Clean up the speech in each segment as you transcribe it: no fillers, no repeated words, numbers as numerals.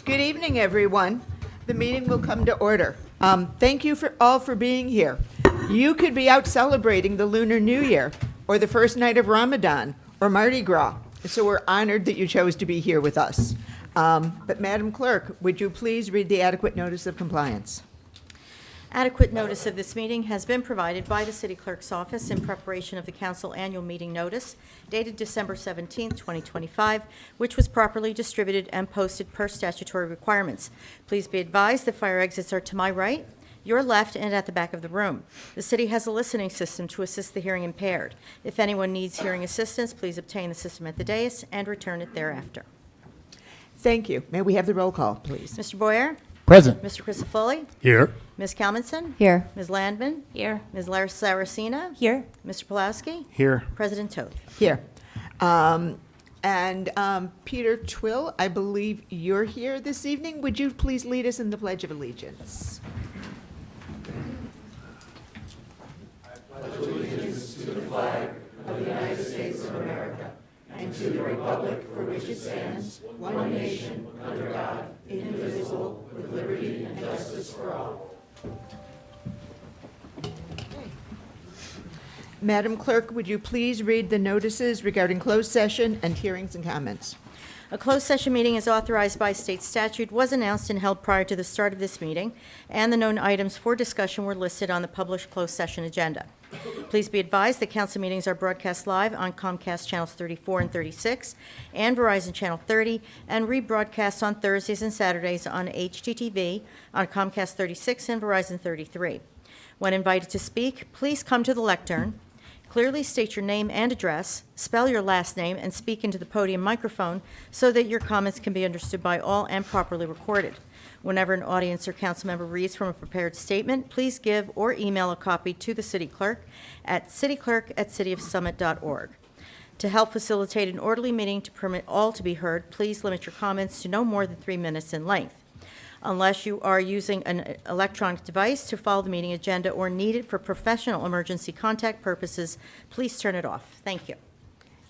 Good evening, everyone. The meeting will come to order. Thank you all for being here. You could be out celebrating the Lunar New Year or the first night of Ramadan or Mardi Gras, so we're honored that you chose to be here with us. But Madam Clerk, would you please read the adequate notice of compliance? Adequate notice of this meeting has been provided by the City Clerk's office in preparation of the Council Annual Meeting Notice dated December 17, 2025, which was properly distributed and posted per statutory requirements. Please be advised the fire exits are to my right, your left, and at the back of the room. The city has a listening system to assist the hearing impaired. If anyone needs hearing assistance, please obtain the system at the dais and return it thereafter. Thank you. May we have the roll call, please? Mr. Boyer? Present. Mr. Crisafulli? Here. Ms. Kalmanson? Here. Ms. Landman? Here. Ms. Saracena? Here. Mr. Pulowski? Here. President Toth. Here. Peter Twill, I believe you're here this evening. Would you please lead us in the Pledge of Allegiance? Madam Clerk, would you please read the notices regarding closed session and hearings and comments? A closed session meeting is authorized by state statute, was announced and held prior to the start of this meeting, and the known items for discussion were listed on the published closed session agenda. Please be advised that council meetings are broadcast live on Comcast channels 34 and 36 and Verizon channel 30, and rebroadcast on Thursdays and Saturdays on HGTV on Comcast 36 and Verizon 33. When invited to speak, please come to the lectern. Clearly state your name and address, spell your last name, and speak into the podium microphone so that your comments can be understood by all and properly recorded. Whenever an audience or council member reads from a prepared statement, please give or email a copy to the city clerk at cityclerk@cityofsummit.org. To help facilitate an orderly meeting to permit all to be heard, please limit your comments to no more than 3 minutes in length. Unless you are using an electronic device to follow the meeting agenda or need it for professional emergency contact purposes, please turn it off. Thank you.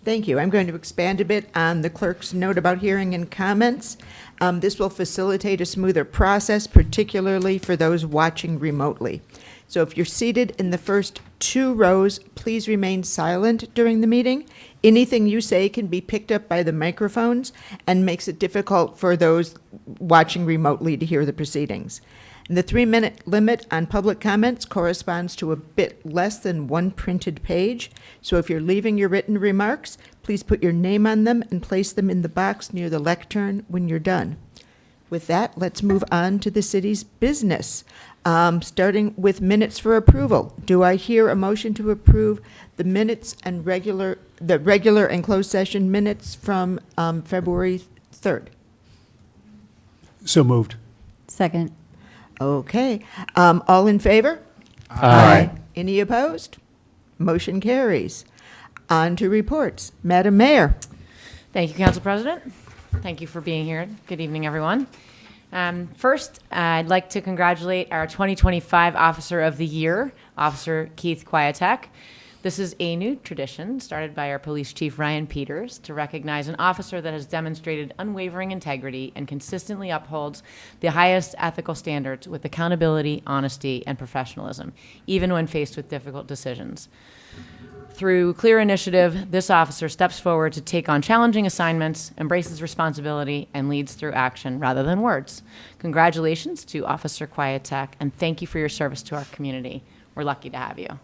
Thank you. I'm going to expand a bit on the clerk's note about hearing and comments. This will facilitate a smoother process, particularly for those watching remotely. So if you're seated in the first 2 rows, please remain silent during the meeting. Anything you say can be picked up by the microphones and makes it difficult for those watching remotely to hear the proceedings. And the 3-minute limit on public comments corresponds to a bit less than 1 printed page. So if you're leaving your written remarks, please put your name on them and place them in the box near the lectern when you're done. With that, let's move on to the city's business, starting with minutes for approval. Do I hear a motion to approve the minutes and regular and closed session minutes from February 3rd? So moved. Second. Okay. All in favor? Aye. Any opposed? Motion carries. On to reports. Madam Mayor. Thank you, Council President. Thank you for being here. Good evening, everyone. First, I'd like to congratulate our 2025 Officer of the Year, Officer Keith Kwiatek. This is a new tradition started by our Police Chief Ryan Peters to recognize an officer that has demonstrated unwavering integrity and consistently upholds the highest ethical standards with accountability, honesty, and professionalism, even when faced with difficult decisions. Through clear initiative, this officer steps forward to take on challenging assignments, embraces responsibility, and leads through action rather than words. Congratulations to Officer Kwiatek, and thank you for your service to our community. We're lucky to have you.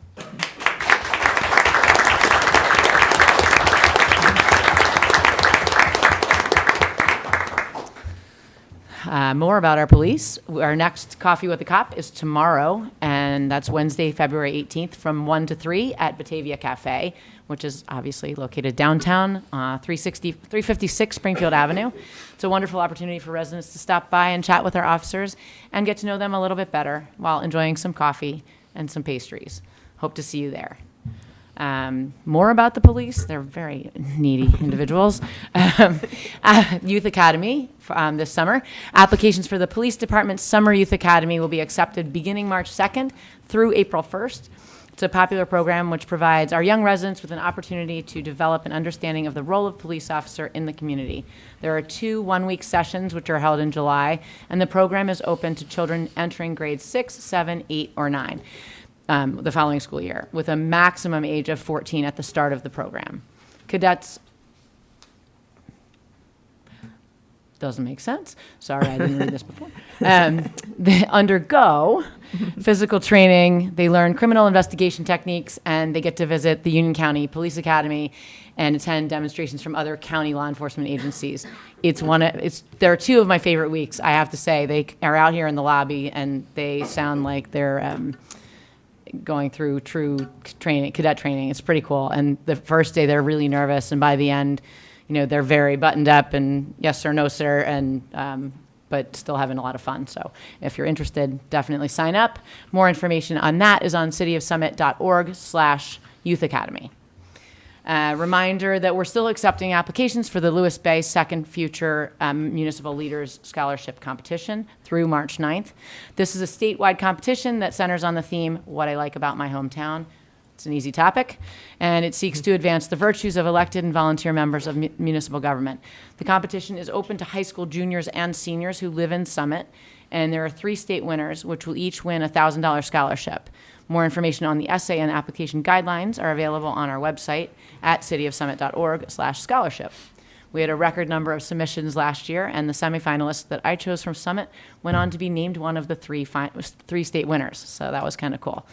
More about our police. Our next Coffee with the Cop is tomorrow, and that's Wednesday, February 18th from 1 to 3 at Batavia Cafe, which is obviously located downtown, 356 Springfield Avenue. It's a wonderful opportunity for residents to stop by and chat with our officers and get to know them a little bit better while enjoying some coffee and some pastries. Hope to see you there. More about the police. They're very needy individuals. Youth Academy this summer. Applications for the Police Department's Summer Youth Academy will be accepted beginning March 2nd through April 1st. It's a popular program which provides our young residents with an opportunity to develop an understanding of the role of police officer in the community. There are 2 one-week sessions which are held in July, and the program is open to children entering grades 6, 7, 8, or 9 the following school year, with a maximum age of 14 at the start of the program. Cadets doesn't make sense. Sorry, I didn't read this before. They undergo physical training. They learn criminal investigation techniques, and they get to visit the Union County Police Academy and attend demonstrations from other county law enforcement agencies. There are 2 of my favorite weeks, I have to say. They are out here in the lobby, and they sound like they're going through true training, cadet training. It's pretty cool. And the first day, they're really nervous, and by the end, they're very buttoned up and yes sir, no sir, and but still having a lot of fun. So if you're interested, definitely sign up. More information on that is on cityofsummit.org/Youth Academy. Reminder that we're still accepting applications for the Lewis Bay Second Future Municipal Leaders Scholarship Competition through March 9th. This is a statewide competition that centers on the theme, What I Like About My Hometown. It's an easy topic, and it seeks to advance the virtues of elected and volunteer members of municipal government. The competition is open to high school juniors and seniors who live in Summit, and there are 3 state winners, which will each win a $1,000 scholarship. More information on the essay and application guidelines are available on our website at cityofsummit.org/scholarship. We had a record number of submissions last year, and the semifinalists that I chose from Summit went on to be named one of the 3 state winners, so that was kind of cool.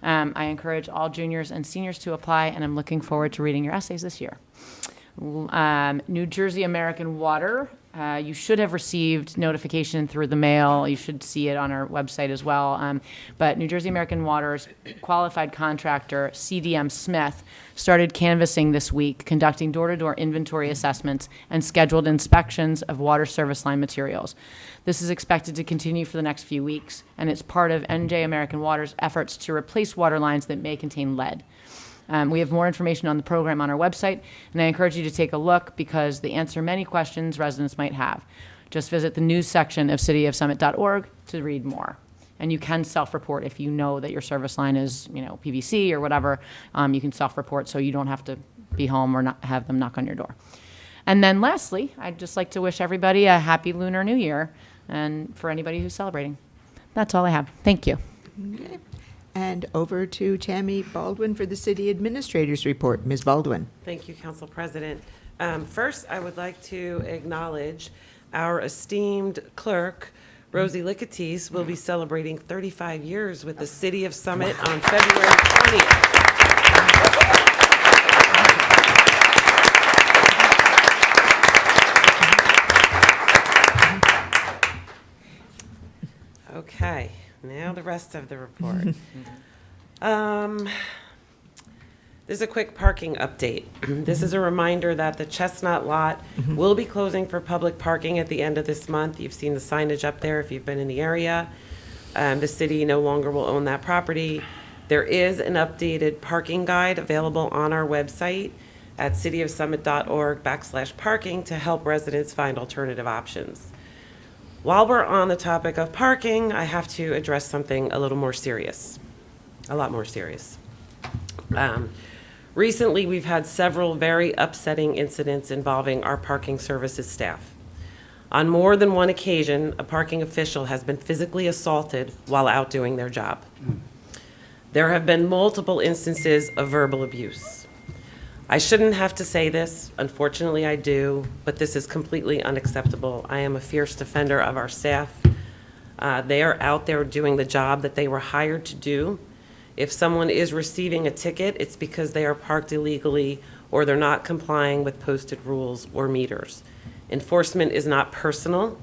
I encourage all juniors and seniors to apply, and I'm looking forward to reading your essays this year. New Jersey American Water. You should have received notification through the mail. You should see it on our website as well. But New Jersey American Water's qualified contractor, CDM Smith, started canvassing this week, conducting door-to-door inventory assessments and scheduled inspections of water service line materials. This is expected to continue for the next few weeks, and it's part of NJ American Water's efforts to replace water lines that may contain lead. We have more information on the program on our website, and I encourage you to take a look because they answer many questions residents might have. Just visit the news section of cityofsummit.org to read more. And you can self-report if you know that your service line is, PVC or whatever. You can self-report so you don't have to be home or not have them knock on your door. And then lastly, I'd just like to wish everybody a happy Lunar New Year, and for anybody who's celebrating. That's all I have. Thank you. Okay. And over to Tammy Baldwin for the City Administrator's Report. Ms. Baldwin. Thank you, Council President. First, I would like to acknowledge our esteemed clerk, Rosie Licatis, will be celebrating 35 years with the City of Summit on February 20th. Okay, now the rest of the report. There's a quick parking update. This is a reminder that the Chestnut Lot will be closing for public parking at the end of this month. You've seen the signage up there if you've been in the area. The city no longer will own that property. There is an updated parking guide available on our website at cityofsummit.org/parking to help residents find alternative options. While we're on the topic of parking, I have to address something a little more serious, a lot more serious. Recently, we've had several very upsetting incidents involving our parking services staff. On more than one occasion, a parking official has been physically assaulted while out doing their job. There have been multiple instances of verbal abuse. I shouldn't have to say this, unfortunately I do, but this is completely unacceptable. I am a fierce defender of our staff. They are out there doing the job that they were hired to do. If someone is receiving a ticket, it's because they are parked illegally or they're not complying with posted rules or meters. Enforcement is not personal.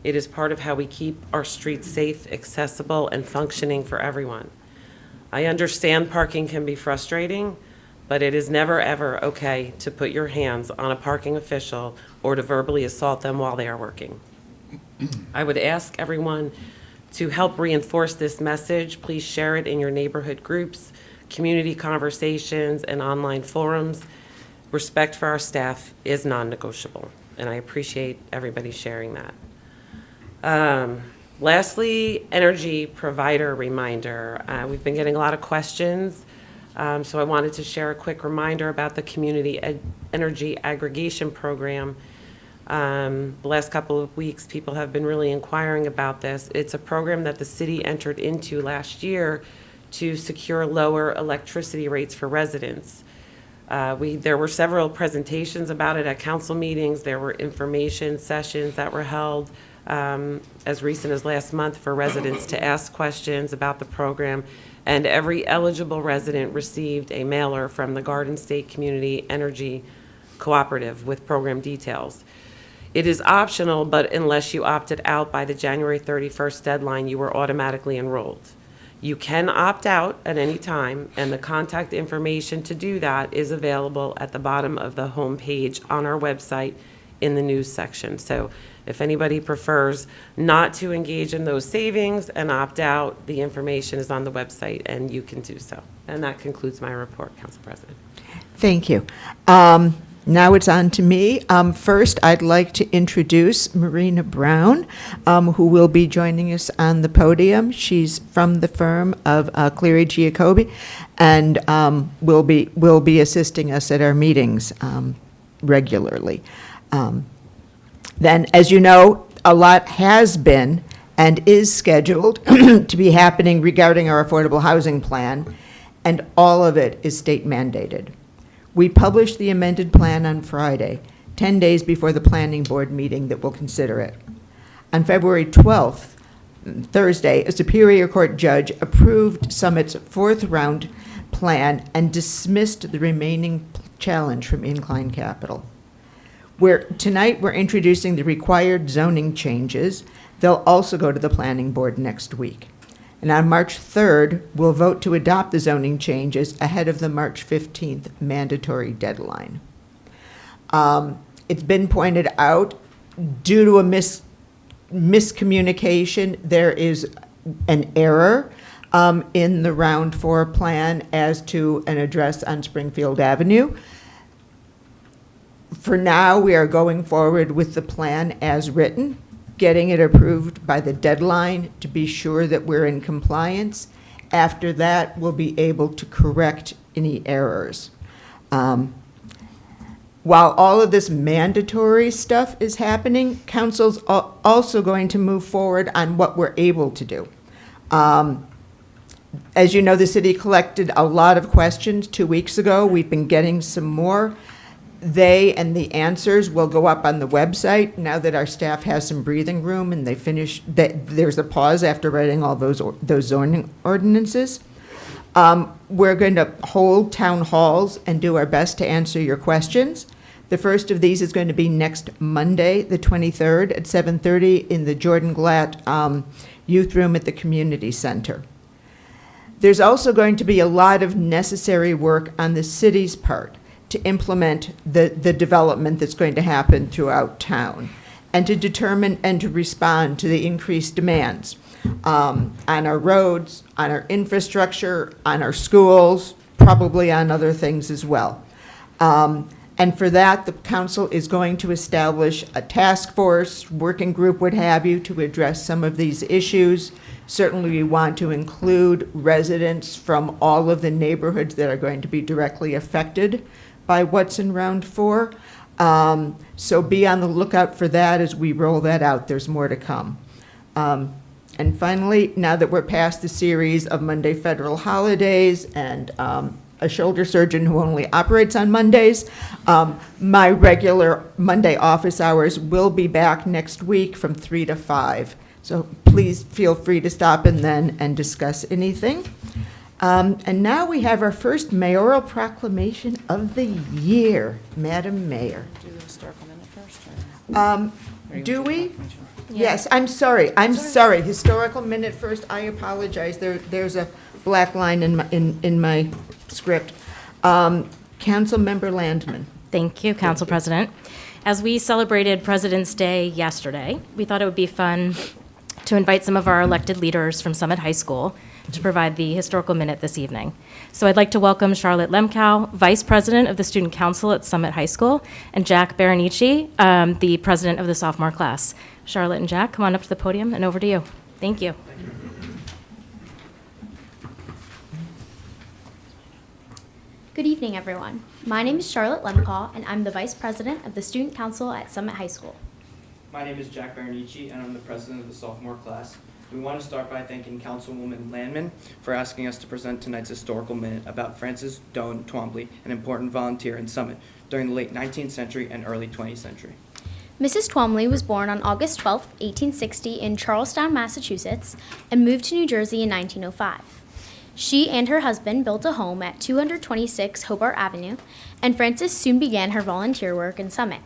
It is part of how we keep our streets safe, accessible, and functioning for everyone. I understand parking can be frustrating, but it is never, ever okay to put your hands on a parking official or to verbally assault them while they are working. I would ask everyone to help reinforce this message. Please share it in your neighborhood groups, community conversations, and online forums. Respect for our staff is non-negotiable, and I appreciate everybody sharing that. Lastly, energy provider reminder. We've been getting a lot of questions So I wanted to share a quick reminder about the Community Energy Aggregation Program. The last couple of weeks, people have been really inquiring about this. It's a program that the city entered into last year to secure lower electricity rates for residents. There were several presentations about it at council meetings. There were information sessions that were held as recent as last month for residents to ask questions about the program. And every eligible resident received a mailer from the Garden State Community Energy Cooperative with program details. It is optional, but unless you opted out by the January 31st deadline, you were automatically enrolled. You can opt out at any time, and the contact information to do that is available at the bottom of the homepage on our website in the news section. So if anybody prefers not to engage in those savings and opt out, the information is on the website and you can do so. And that concludes my report, Council President. Thank you. Now it's on to me. First, I'd like to introduce Marina Brown, who will be joining us on the podium. She's from the firm of Cleary Giacobbe and will be assisting us at our meetings regularly. Then, as you know, a lot has been and is scheduled to be happening regarding our affordable housing plan, and all of it is state mandated. We published the amended plan on Friday, 10 days before the planning board meeting that will consider it. On February 12th, Thursday, a Superior Court judge approved Summit's fourth round plan and dismissed the remaining challenge from Incline Capital. Tonight, we're introducing the required zoning changes. They'll also go to the planning board next week. And on March 3rd, we'll vote to adopt the zoning changes ahead of the March 15th mandatory deadline. It's been pointed out, due to a miscommunication, there is an error in the Round 4 plan as to an address on Springfield Avenue. For now, we are going forward with the plan as written, getting it approved by the deadline to be sure that we're in compliance. After that, we'll be able to correct any errors. While all of this mandatory stuff is happening, council's also going to move forward on what we're able to do. As you know, the city collected a lot of questions 2 weeks ago. We've been getting some more. They and the answers will go up on the website now that our staff has some breathing room and there's a pause after writing all those zoning ordinances. We're going to hold town halls and do our best to answer your questions. The first of these is going to be next Monday, the 23rd at 7:30 in the Jordan Glatt Youth Room at the Community Center. There's also going to be a lot of necessary work on the city's part to implement the development that's going to happen throughout town and to determine and to respond to the increased demands on our roads, on our infrastructure, on our schools, probably on other things as well. And for that, the council is going to establish a task force, working group, what have you, to address some of these issues. Certainly, we want to include residents from all of the neighborhoods that are going to be directly affected by what's in Round 4. So be on the lookout for that as we roll that out. There's more to come. And finally, now that we're past the series of Monday federal holidays and a shoulder surgeon who only operates on Mondays, my regular Monday office hours will be back next week from 3 to 5. So please feel free to stop in then and discuss anything. And now we have our first mayoral proclamation of the year, Madam Mayor. Do the historical minute first? Do we? Yes, I'm sorry. Historical minute first. I apologize. There's a black line in my script. Councilmember Landman. Thank you, Council President. As we celebrated President's Day yesterday, we thought it would be fun to invite some of our elected leaders from Summit High School to provide the historical minute this evening. So I'd like to welcome Charlotte Lemkow, Vice President of the Student Council at Summit High School, and Jack Berenici, the President of the sophomore class. Charlotte and Jack, come on up to the podium, and over to you. Thank you. Good evening, everyone. My name is Charlotte Lemcaw, and I'm the Vice President of the Student Council at Summit High School. My name is Jack Berenici, and I'm the president of the sophomore class. We want to start by thanking Councilwoman Landman for asking us to present tonight's historical minute about Frances Doane Twombly, an important volunteer in Summit during the late 19th century and early 20th century. Mrs. Twombly was born on August 12, 1860, in Charlestown, Massachusetts, and moved to New Jersey in 1905. She and her husband built a home at 226 Hobart Avenue, and Frances soon began her volunteer work in Summit.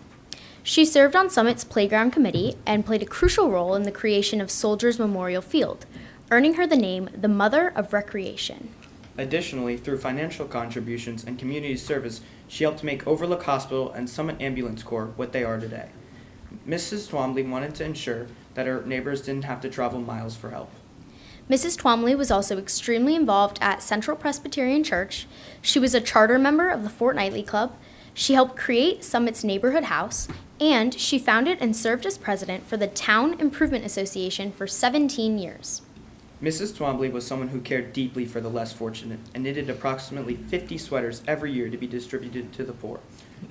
She served on Summit's Playground Committee and played a crucial role in the creation of Soldiers Memorial Field, earning her the name the Mother of Recreation. Additionally, through financial contributions and community service, she helped make Overlook Hospital and Summit Ambulance Corps what they are today. Mrs. Twombly wanted to ensure that her neighbors didn't have to travel miles for help. Mrs. Twombly was also extremely involved at Central Presbyterian Church. She was a charter member of the Fortnightly Club. She helped create Summit's neighborhood house, and she founded and served as president for the Town Improvement Association for 17 years. Mrs. Twombly was someone who cared deeply for the less fortunate and knitted approximately 50 sweaters every year to be distributed to the poor.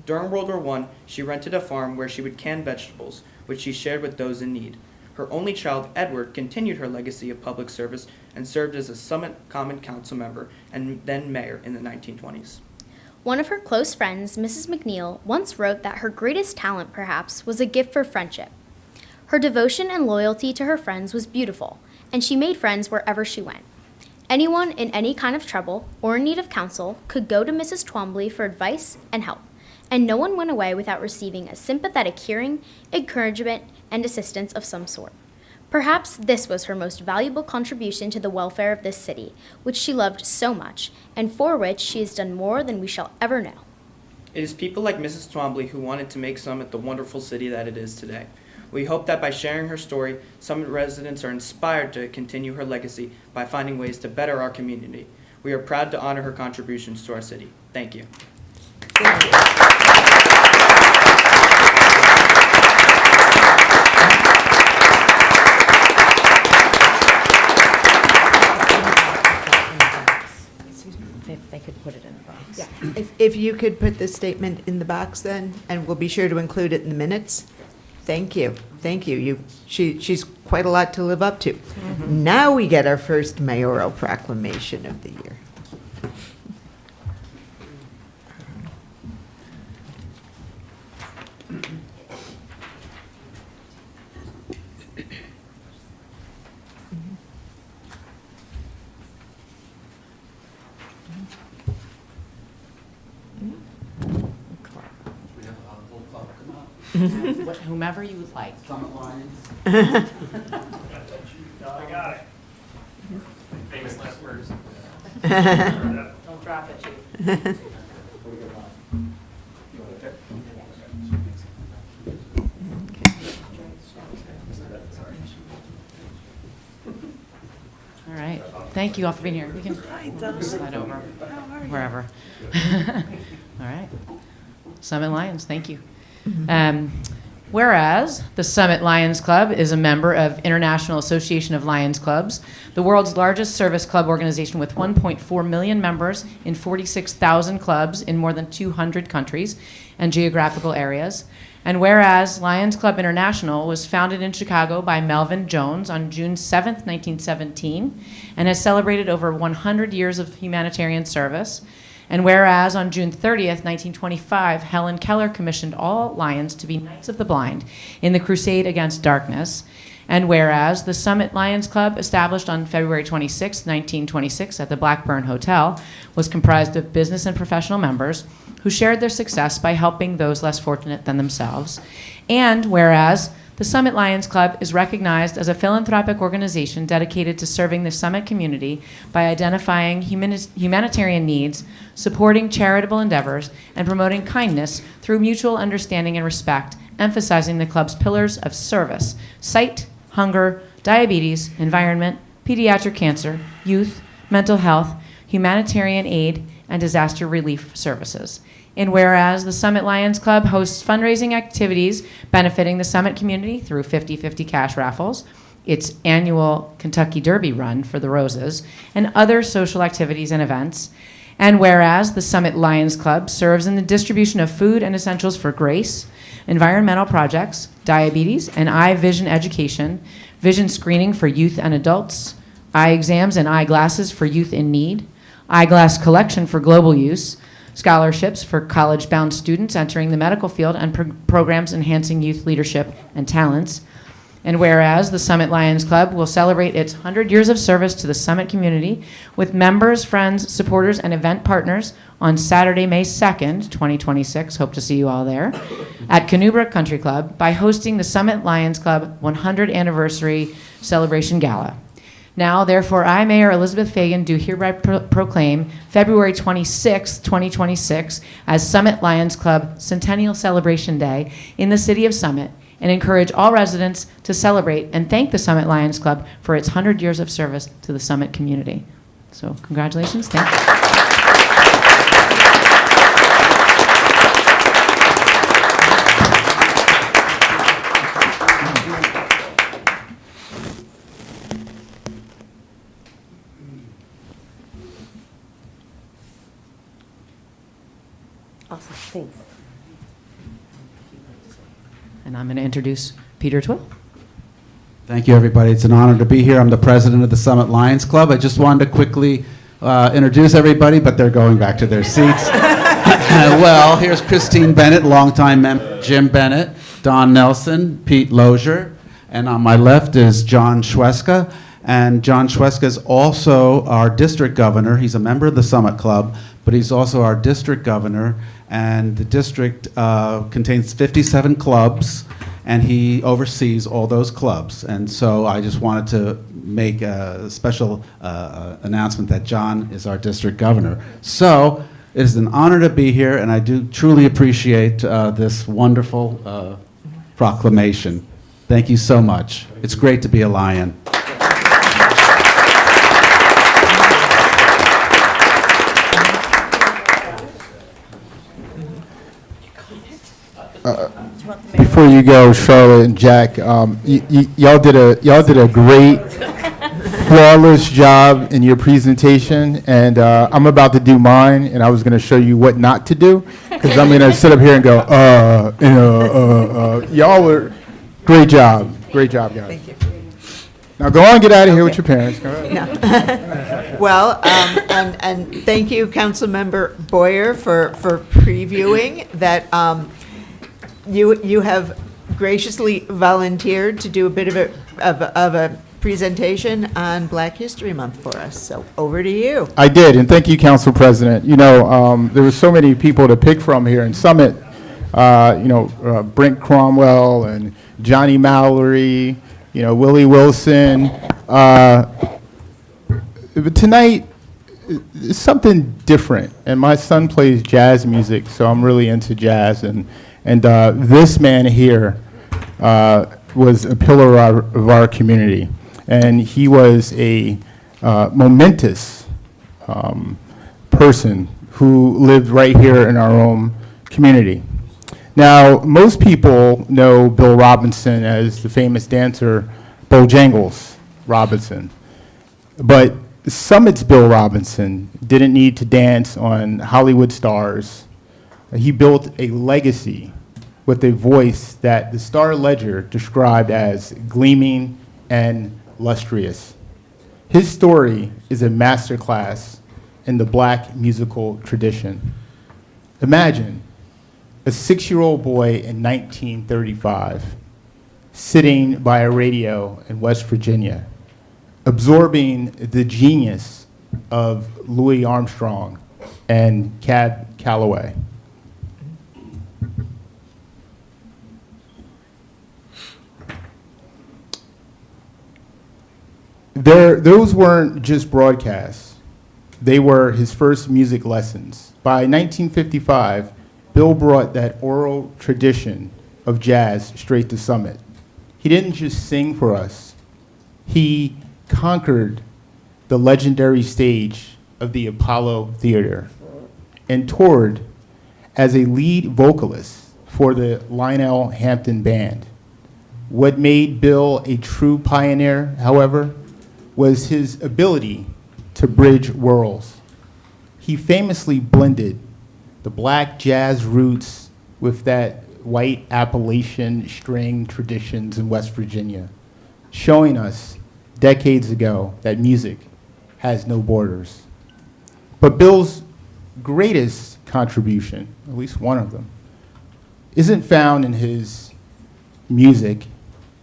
During World War I, she rented a farm where she would can vegetables, which she shared with those in need. Her only child, Edward, continued her legacy of public service and served as a Summit Common Council member and then mayor in the 1920s. One of her close friends, Mrs. McNeil, once wrote that her greatest talent, perhaps, was a gift for friendship. Her devotion and loyalty to her friends was beautiful, and she made friends wherever she went. Anyone in any kind of trouble or in need of counsel could go to Mrs. Twombly for advice and help, and no one went away without receiving a sympathetic hearing, encouragement, and assistance of some sort. Perhaps this was her most valuable contribution to the welfare of this city, which she loved so much, and for which she has done more than we shall ever know. It is people like Mrs. Twombly who wanted to make Summit the wonderful city that it is today. We hope that by sharing her story, Summit residents are inspired to continue her legacy by finding ways to better our community. We are proud to honor her contributions to our city. Thank you. Thank you. If they could put it in the box. Yeah. If you could put this statement in the box then, and we'll be sure to include it in the minutes. Thank you. Thank you. She's quite a lot to live up to. Now we get our first mayoral proclamation of the year. Whomever you would like. I got it. Famous last words. Don't drop it, Chief. All right. Thank you all for being here. We can slide over wherever. All right. Summit Lions, thank you. Whereas the Summit Lions Club is a member of International Association of Lions Clubs, the world's largest service club organization with 1.4 million members in 46,000 clubs in more than 200 countries and geographical areas. And whereas Lions Club International was founded in Chicago by Melvin Jones on June 7th, 1917, and has celebrated over 100 years of humanitarian service. And whereas on June 30th, 1925, Helen Keller commissioned all Lions to be Knights of the Blind in the crusade against darkness. And whereas the Summit Lions Club, established on February 26, 1926 at the Blackburn Hotel, was comprised of business and professional members who shared their success by helping those less fortunate than themselves. And whereas the Summit Lions Club is recognized as a philanthropic organization dedicated to serving the Summit community by identifying humanitarian needs, supporting charitable endeavors, and promoting kindness through mutual understanding and respect, emphasizing the club's pillars of service: sight, hunger, diabetes, environment, pediatric cancer, youth, mental health, humanitarian aid, and disaster relief services. And whereas the Summit Lions Club hosts fundraising activities benefiting the Summit community through 50/50 cash raffles, its annual Kentucky Derby run for the Roses, and other social activities and events. And whereas the Summit Lions Club serves in the distribution of food and essentials for Grace, environmental projects, diabetes, and eye vision education, vision screening for youth and adults, eye exams and eyeglasses for youth in need, eyeglass collection for global use, scholarships for college-bound students entering the medical field, and programs enhancing youth leadership and talents. And whereas the Summit Lions Club will celebrate its 100 years of service to the Summit community with members, friends, supporters, and event partners on Saturday, May 2nd, 2026, hope to see you all there, at Canoebrook Country Club by hosting the Summit Lions Club 100 Anniversary Celebration Gala. Now, therefore, I, Mayor Elizabeth Fagan, do hereby proclaim February 26, 2026, as Summit Lions Club Centennial Celebration Day in the city of Summit, and encourage all residents to celebrate and thank the Summit Lions Club for its 100 years of service to the Summit community. So, congratulations. Thank you. Awesome, thanks. And I'm going to introduce Peter Twill. Thank you, everybody. It's an honor to be here. I'm the president of the Summit Lions Club. I just wanted to quickly introduce everybody, but they're going back to their seats. Well, here's Christine Bennett, longtime member, Jim Bennett, Don Nelson, Pete Lozier, and on my left is John Schweska. And John Schweska is also our district governor. He's a member of the Summit Club, but he's also our district governor. And the district contains 57 clubs, and he oversees all those clubs. And so I just wanted to make a special announcement that John is our district governor. So it is an honor to be here, and I do truly appreciate this wonderful proclamation. Thank you so much. It's great to be a Lion. Before you go, Charlotte and Jack, y'all did a great, flawless job in your presentation, and I'm about to do mine, and I was going to show you what not to do, because I'm going to sit up here and go, y'all were great job, guys. Thank you. Now go on, get out of here with your parents. Go ahead. No. Well, and thank you, Councilmember Boyer, for previewing that. You have graciously volunteered to do a bit of a presentation on Black History Month for us. So over to you. I did, and thank you, Council President. You know, there were so many people to pick from here in Summit. Brent Cromwell and Johnny Mallory, Willie Wilson. But tonight is something different, and my son plays jazz music, so I'm really into jazz, and this man here was a pillar of our community, and he was a momentous person who lived right here in our own community. Now, most people know Bill Robinson as the famous dancer Bojangles Robinson, but Summit's Bill Robinson didn't need to dance on Hollywood stars. He built a legacy with a voice that the Star Ledger described as gleaming and lustrous. His story is a masterclass in the Black musical tradition. Imagine a 6-year-old boy in 1935 sitting by a radio in West Virginia, absorbing the genius of Louis Armstrong and Cab Calloway. Those weren't just broadcasts. They were his first music lessons. By 1955, Bill brought that oral tradition of jazz straight to Summit. He didn't just sing for us. He conquered the legendary stage of the Apollo Theater and toured as a lead vocalist for the Lionel Hampton Band. What made Bill a true pioneer, however, was his ability to bridge worlds. He famously blended the black jazz roots with that white Appalachian string traditions in West Virginia, showing us decades ago that music has no borders. But Bill's greatest contribution, at least one of them, isn't found in his music,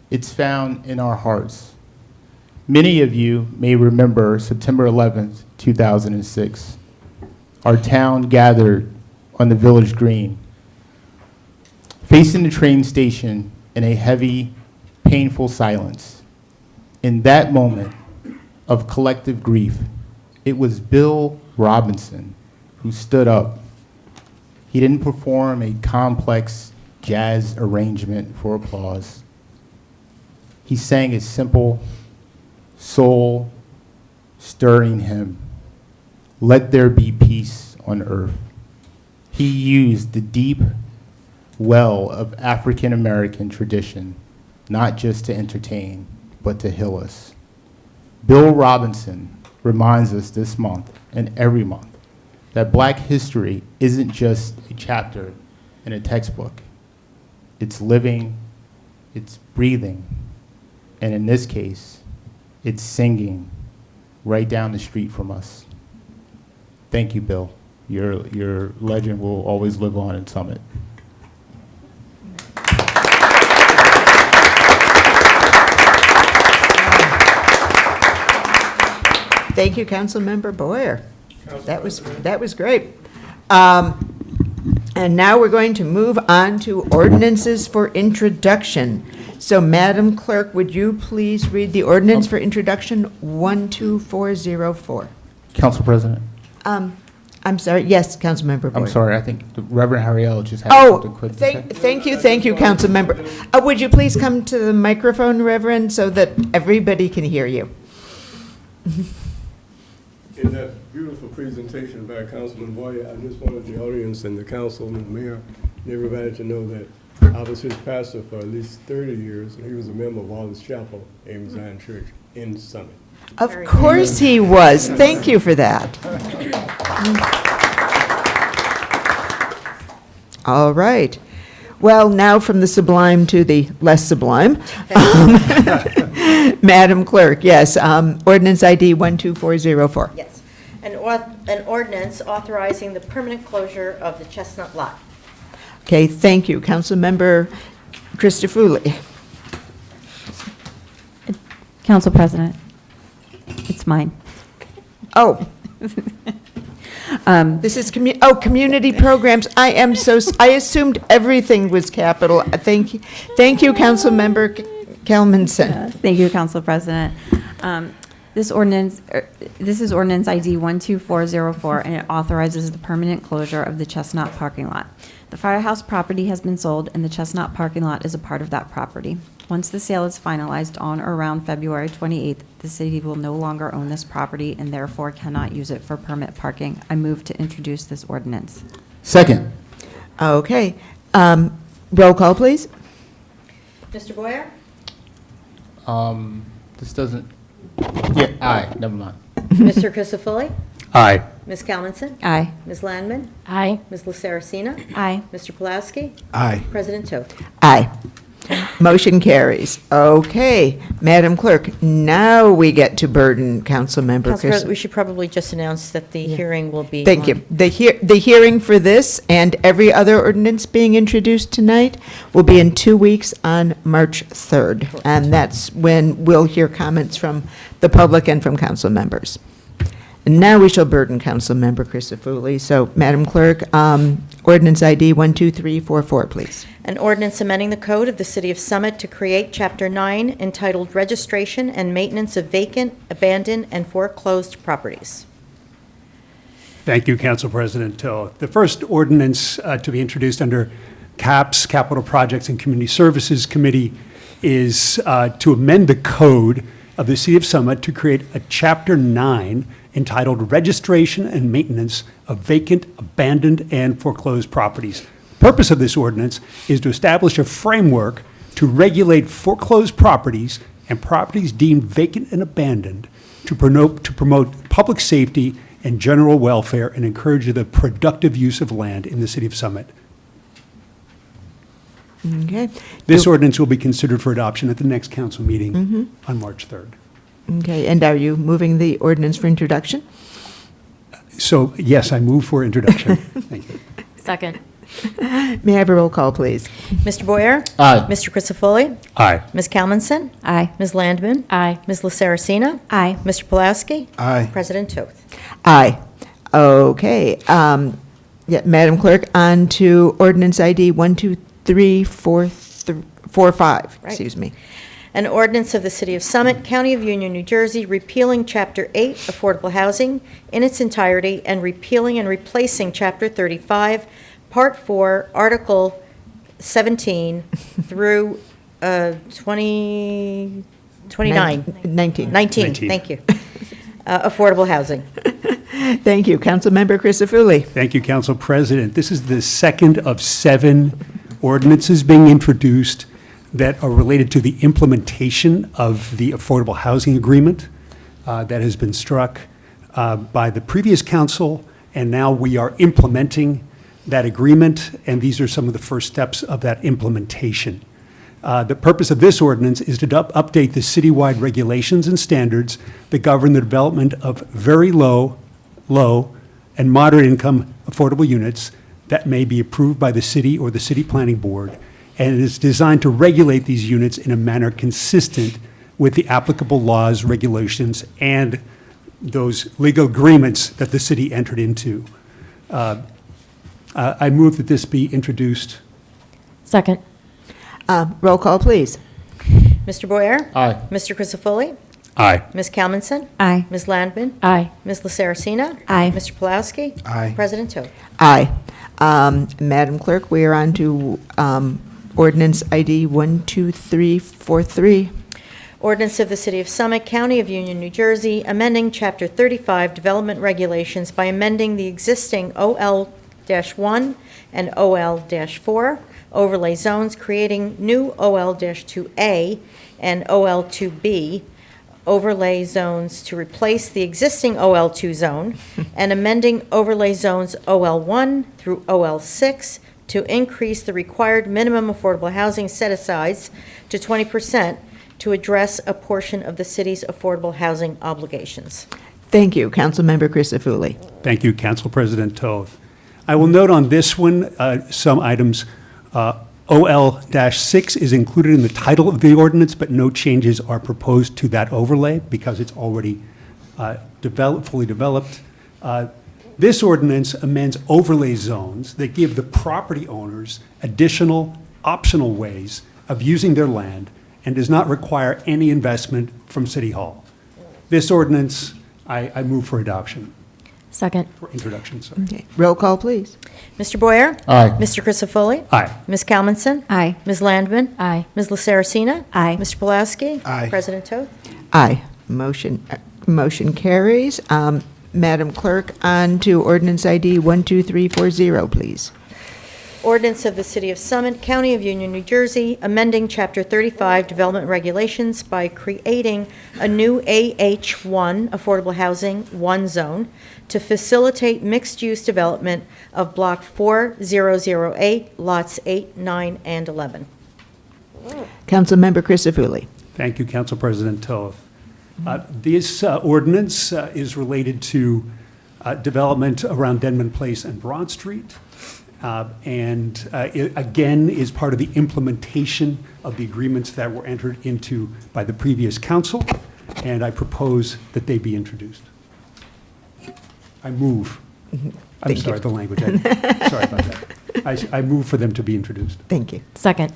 it's found in our hearts. Many of you may remember September 11th, 2006. Our town gathered on the village green, facing the train station in a heavy, painful silence. In that moment of collective grief, it was Bill Robinson who stood up. He didn't perform a complex jazz arrangement for applause. He sang a simple, soul-stirring hymn, "Let there be peace on earth." He used the deep well of African American tradition, not just to entertain, but to heal us. Bill Robinson reminds us this month and every month that Black history isn't just a chapter in a textbook. It's living, it's breathing, and in this case, it's singing right down the street from us. Thank you, Bill. Your legend will always live on in Summit. Thank you, Councilmember Boyer. That was great. And now we're going to move on to ordinances for introduction. So, Madam Clerk, would you please read the ordinance for introduction 12404? Council President. I'm sorry. Yes, Councilmember Boyer. I'm sorry, I think the Reverend Harriel just had Oh, something quick to say. thank you, Councilmember. Would you please come to the microphone, Reverend, so that everybody can hear you? In that beautiful presentation by Councilman Boyer, I just wanted the audience and the council and the mayor and everybody to know that I was his pastor for at least 30 years, and he was a member of Wallace Chapel, Amos Zion Church in Summit. Of course he was. Thank you for that. All right. Well, now from the sublime to the less sublime. Madam Clerk, yes, ordinance ID 12404. Yes. An ordinance authorizing the permanent closure of the Chestnut Lot. Okay, thank you. Councilmember Christofouli. Council President, it's mine. Oh. This is community programs. I assumed everything was capital. Thank you, Councilmember Kelmanson. Thank you, Council President. This is ordinance ID 12404, and it authorizes the permanent closure of the Chestnut parking lot. The firehouse property has been sold, and the Chestnut parking lot is a part of that property. Once the sale is finalized on or around February 28th, the city will no longer own this property and therefore cannot use it for permit parking. I move to introduce this ordinance. Second. Okay. Roll call, please. Mr. Boyer? This doesn't, yeah, aye, never mind. Mr. Christofouli? Aye. Ms. Calmanson? Aye. Ms. Landman? Aye. Ms. Luceracina? Aye. Mr. Pulaski? Aye. President Toth? Aye. Motion carries. Okay, Madam Clerk, now we get to burden Councilmember Council Chris. President, we should probably just announce that the hearing will be. Thank you. The hearing for this and every other ordinance being introduced tonight will be in 2 weeks on March 3rd. And that's when we'll hear comments from the public and from council members. And now we shall burden Councilmember Christofouli. So, Madam Clerk, ordinance ID 12344, please. An ordinance amending the code of the City of Summit to create Chapter 9 entitled Registration and Maintenance of Vacant, Abandoned, and Foreclosed Properties. Thank you, Council President. The first ordinance to be introduced under CAPS, Capital Projects and Community Services Committee, is to amend the code of the City of Summit to create a Chapter 9 entitled Registration and Maintenance of Vacant, Abandoned, and Foreclosed Properties. The purpose of this ordinance is to establish a framework to regulate foreclosed properties and properties deemed vacant and abandoned to promote public safety and general welfare and encourage the productive use of land in the city of Summit. Okay. This ordinance will be considered for adoption at the next council meeting on March 3rd. Okay, and are you moving the ordinance for introduction? So, yes, I move for introduction. Thank you. Second. May I have a roll call, please? Mr. Boyer? Aye. Mr. Crisafulli? Aye. Ms. Kalmanson? Aye. Ms. Landman? Aye. Ms. Laceracina? Aye. Mr. Pulaski? Aye. President Toth. Aye. Okay. Yeah, Madam Clerk, on to ordinance ID 12345, Right. excuse me. An ordinance of the City of Summit, County of Union, New Jersey, repealing Chapter 8, Affordable Housing, in its entirety, and repealing and replacing Chapter 35, Part 4, Article 17 through 29. 19. 19, thank you. Affordable housing. Thank you. Councilmember Crisafulli. Thank you, Council President. This is the second of 7 ordinances being introduced that are related to the implementation of the Affordable Housing Agreement that has been struck by the previous council, and now we are implementing that agreement, and these are some of the first steps of that implementation. The purpose of this ordinance is to update the citywide regulations and standards that govern the development of very low, and moderate income affordable units that may be approved by the city or the city planning board, and it is designed to regulate these units in a manner consistent with the applicable laws, regulations, and those legal agreements that the city entered into. I move that this be introduced. Second. Roll call, please. Mr. Boyer? Aye. Mr. Crisafulli? Aye. Ms. Kalmanson? Aye. Ms. Landman? Aye. Ms. Laceracina? Aye. Mr. Pulaski? Aye. President Toth. Aye. Madam Clerk, we are on to ordinance ID 12343. Ordinance of the City of Summit, County of Union, New Jersey, amending Chapter 35 Development Regulations by amending the existing OL-1 and OL-4 overlay zones, creating new OL-2A and OL-2B overlay zones to replace the existing OL-2 zone, and amending overlay zones OL-1 through OL-6 to increase the required minimum affordable housing set-asides to 20% to address a portion of the city's affordable housing obligations. Thank you. Councilmember Crisafulli. Thank you, Council President Toth. I will note on this one, some items. OL-6 is included in the title of the ordinance, but no changes are proposed to that overlay because it's already fully developed. This ordinance amends overlay zones that give the property owners additional optional ways of using their land and does not require any investment from City Hall. This ordinance, I move for adoption, Second. for introduction, sorry. Okay. Roll call, please. Mr. Boyer? Aye. Mr. Crisafulli? Aye. Ms. Kalmanson? Aye. Ms. Landman? Aye. Ms. Laceracina? Aye. Mr. Pulaski? Aye. President Toth. Aye. Motion carries. Madam Clerk, on to ordinance ID 12340, please. Ordinance of the City of Summit, County of Union, New Jersey, amending Chapter 35 Development Regulations by creating a new AH1 Affordable Housing 1 zone to facilitate mixed-use development of Block 4008, Lots 8, 9, and 11. Councilmember Crisafulli. Thank you, Council President Toth. This ordinance is related to development around Denman Place and Broad Street, and it, again, is part of the implementation of the agreements that were entered into by the previous council, and I propose that they be introduced. I move. I'm Thank sorry, you. the language. Sorry about that. I move for them to be introduced. Thank you. Second.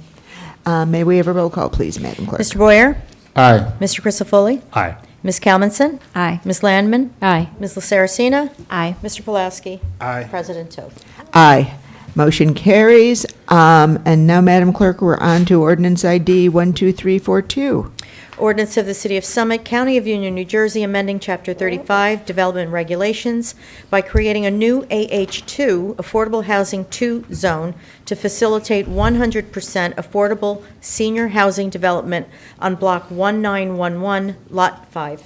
May we have a roll call, please, Madam Clerk? Mr. Boyer? Aye. Mr. Crisafulli? Aye. Ms. Kalmanson? Aye. Ms. Landman? Aye. Ms. Laceracina? Aye. Mr. Pulaski? Aye. President Toth. Aye. Motion carries. And now, Madam Clerk, we're on to ordinance ID 12342. Ordinance of the City of Summit, County of Union, New Jersey, amending Chapter 35 Development Regulations by creating a new AH2 Affordable Housing 2 zone to facilitate 100% affordable senior housing development on Block 1911, Lot 5.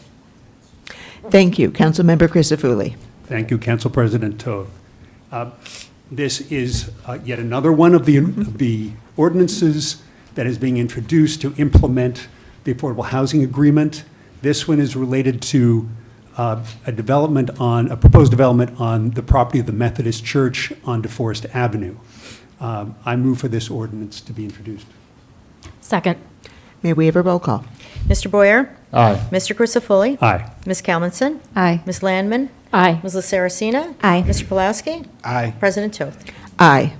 Thank you. Councilmember Crisafulli. Thank you, Council President Toth. This is yet another one of the ordinances that is being introduced to implement the Affordable Housing Agreement. This one is related to a proposed development on the property of the Methodist Church on DeForest Avenue. I move for this ordinance to be introduced. Second. May we have a roll call? Mr. Boyer? Aye. Mr. Crisafulli? Aye. Ms. Calmonson? Aye. Ms. Landman? Aye. Ms. Saracena? Aye. Mr. Pulowski? Aye. President Toth. Aye.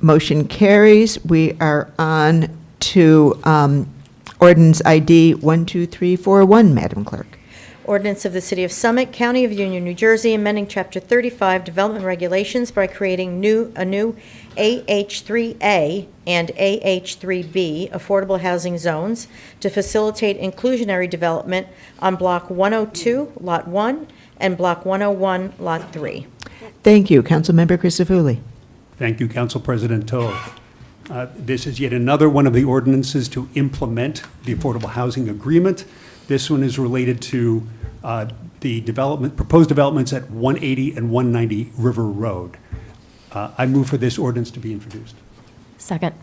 Motion carries. We are on to ordinance ID 12341, Madam Clerk. Ordinance of the City of Summit, County of Union, New Jersey, amending Chapter 35 Development Regulations by creating a new AH3A and AH3B affordable housing zones to facilitate inclusionary development on Block 102, Lot 1, and Block 101, Lot 3. Thank you. Councilmember Crisafulli. Thank you, Council President Toth. This is yet another one of the ordinances to implement the Affordable Housing Agreement. This one is related to the proposed developments at 180 and 190 River Road. I move for this ordinance to be introduced. Second.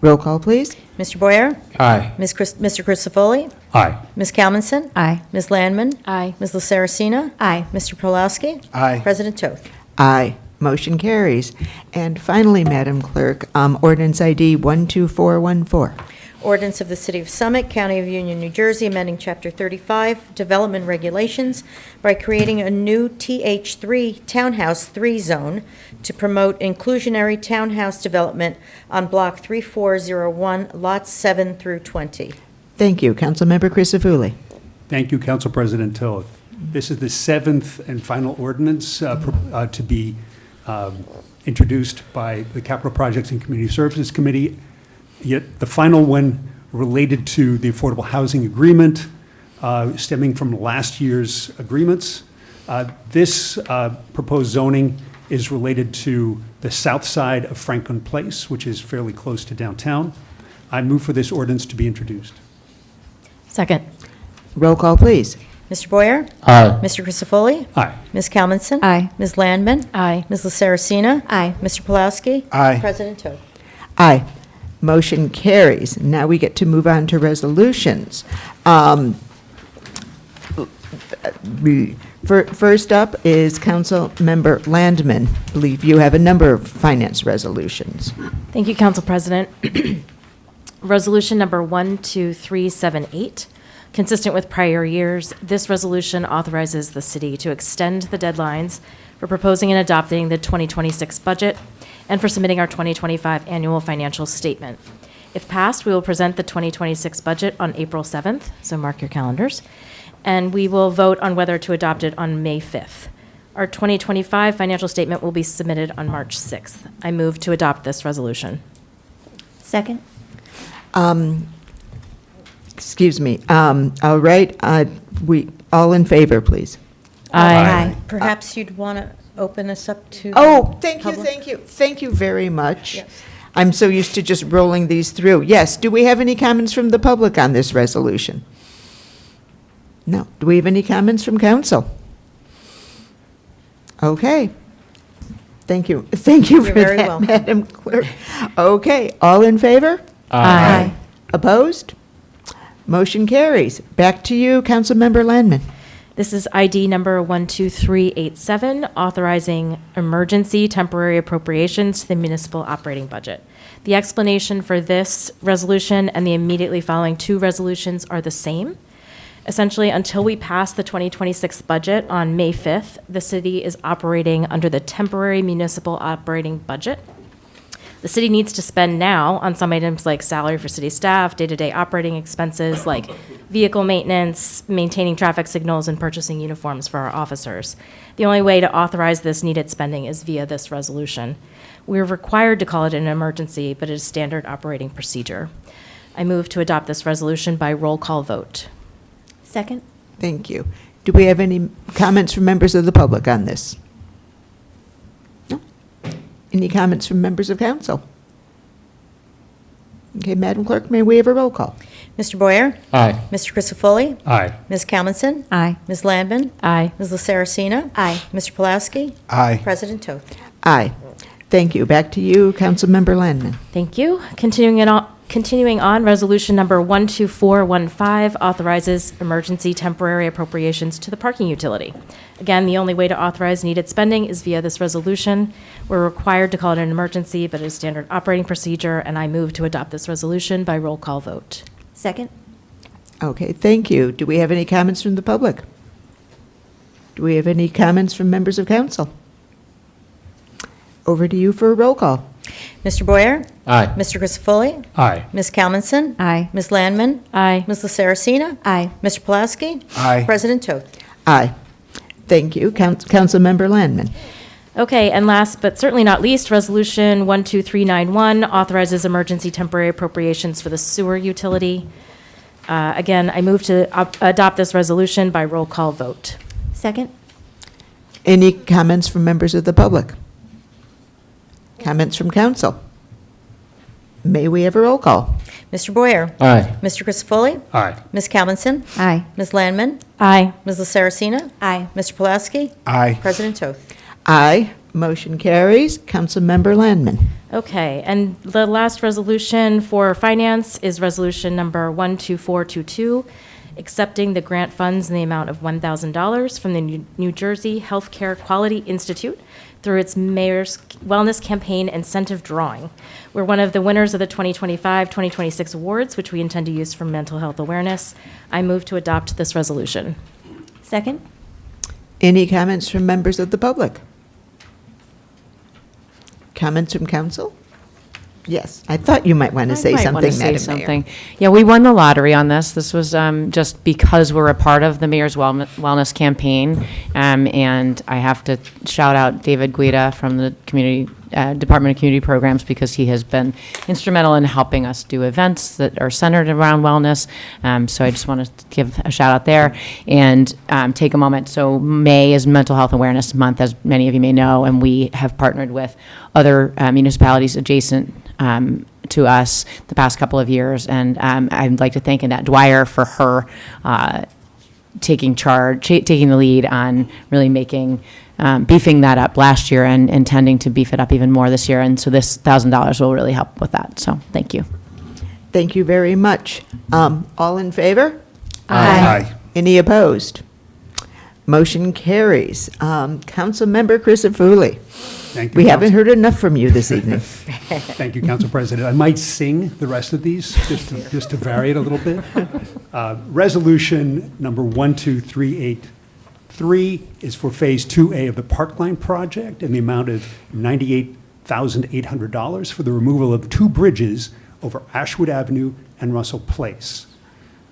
Roll call, please. Mr. Boyer? Aye. Mr. Crisafulli? Aye. Ms. Calmonson? Aye. Ms. Landman? Aye. Ms. Saracena? Aye. Mr. Pulowski? Aye. President Toth. Aye. Motion carries. And finally, Madam Clerk, ordinance ID 12414. Ordinance of the City of Summit, County of Union, New Jersey, amending Chapter 35 Development Regulations by creating a new TH3 Townhouse 3 zone to promote inclusionary townhouse development on Block 3401, Lots 7 through 20. Thank you. Councilmember Crisafulli. Thank you, Council President Toth. This is the seventh and final ordinance to be introduced by the Capital Projects and Community Services Committee. Yet the final one related to the Affordable Housing Agreement stemming from last year's agreements. This proposed zoning is related to the south side of Franklin Place, which is fairly close to downtown. I move for this ordinance to be introduced. Second. Roll call, please. Mr. Boyer? Aye. Mr. Crisafulli? Aye. Ms. Calmonson? Aye. Ms. Landman? Aye. Ms. Saracena? Aye. Mr. Pulowski? Aye. President Toth. Aye. Motion carries. Now we get to move on to resolutions. First up is Councilmember Landman. I believe you have a number of finance resolutions. Thank you, Council President. Resolution number 12378. Consistent with prior years, this resolution authorizes the city to extend the deadlines for proposing and adopting the 2026 budget and for submitting our 2025 annual financial statement. If passed, we will present the 2026 budget on April 7th, so mark your calendars, and we will vote on whether to adopt it on May 5th. Our 2025 financial statement will be submitted on March 6th. I move to adopt this resolution. Second. Excuse me. All right. All in favor, please. Aye. Perhaps you'd want to open this up to. Oh, thank you, public? thank you. Thank you very much. Yes. I'm so used to just rolling these through. Yes, do we have any comments from the public on this resolution? No. Do we have any comments from council? Okay. Thank you. Thank you You're for very that, welcome. Madam Clerk. Okay, all in favor? Aye. Opposed? Motion carries. Back to you, Councilmember Landman. This is ID number 12387, authorizing emergency temporary appropriations to the municipal operating budget. The explanation for this resolution and the immediately following two resolutions are the same. Essentially, until we pass the 2026 budget on May 5th, the city is operating under the temporary municipal operating budget. The city needs to spend now on some items like salary for city staff, day-to-day operating expenses like vehicle maintenance, maintaining traffic signals, and purchasing uniforms for our officers. The only way to authorize this needed spending is via this resolution. We're required to call it an emergency, but it is standard operating procedure. I move to adopt this resolution by roll call vote. Second. Thank you. Do we have any comments from members of the public on this? No? Any comments from members of council? Okay, Madam Clerk, may we have a roll call? Mr. Boyer? Aye. Mr. Crisafulli? Aye. Ms. Kalmanson? Aye. Ms. Landman? Aye. Ms. Laceracina? Aye. Mr. Pulaski? Aye. President Toth. Aye. Thank you. Back to you, Councilmember Landman. Thank you. Continuing on, resolution number 12415 authorizes emergency temporary appropriations to the parking utility. Again, the only way to authorize needed spending is via this resolution. We're required to call it an emergency, but it is standard operating procedure, and I move to adopt this resolution by roll call vote. Second? Okay, thank you. Do we have any comments from the public? Do we have any comments from members of council? Over to you for a roll call. Mr. Boyer? Aye. Mr. Crisafulli? Aye. Ms. Kalmanson? Aye. Ms. Landman? Aye. Ms. Laceracina? Aye. Mr. Pulaski? Aye. President Toth. Aye. Thank you. Councilmember Landman. Okay, and last but certainly not least, resolution 12391 authorizes emergency temporary appropriations for the sewer utility. Again, I move to adopt this resolution by roll call vote. Second? Any comments from members of the public? Comments from council? May we have a roll call? Mr. Boyer? Aye. Mr. Crisafulli? Aye. Ms. Kalmanson? Aye. Ms. Landman? Aye. Ms. Laceracina? Aye. Mr. Pulaski? Aye. President Toth. Aye. Motion carries. Councilmember Landman. Okay, and the last resolution for finance is resolution number 12422, accepting the grant funds in the amount of $1,000 from the New Jersey Healthcare Quality Institute through its Mayor's Wellness Campaign incentive drawing. We're one of the winners of the 2025-2026 awards, which we intend to use for mental health awareness. I move to adopt this resolution. Second? Any comments from members of the public? Comments from council? Yes, I thought you might want to say I might wanna something, say Madam something. Mayor. Yeah, we won the lottery on this. This was just because we're a part of the Mayor's Wellness Campaign. And I have to shout out David Guida from the Community Department of Community Programs, because he has been instrumental in helping us do events that are centered around wellness. So I just want to give a shout out there and take a moment. So May is Mental Health Awareness Month, as many of you may know, and we have partnered with other municipalities adjacent to us the past couple of years. And I'd like to thank Annette Dwyer for her taking the lead on really beefing that up last year and intending to beef it up even more this year. And so this $1,000 will really help with that. So thank you. Thank you very much. All in favor? Aye. Any opposed? Motion carries. Councilmember Crisafulli, Thank you. we haven't heard enough from you this evening. Thank you, Council President. I might sing the rest of these, just to vary it a little bit. Resolution number 12383 is for Phase 2A of the Parkline project in the amount of $98,800 for the removal of 2 bridges over Ashwood Avenue and Russell Place.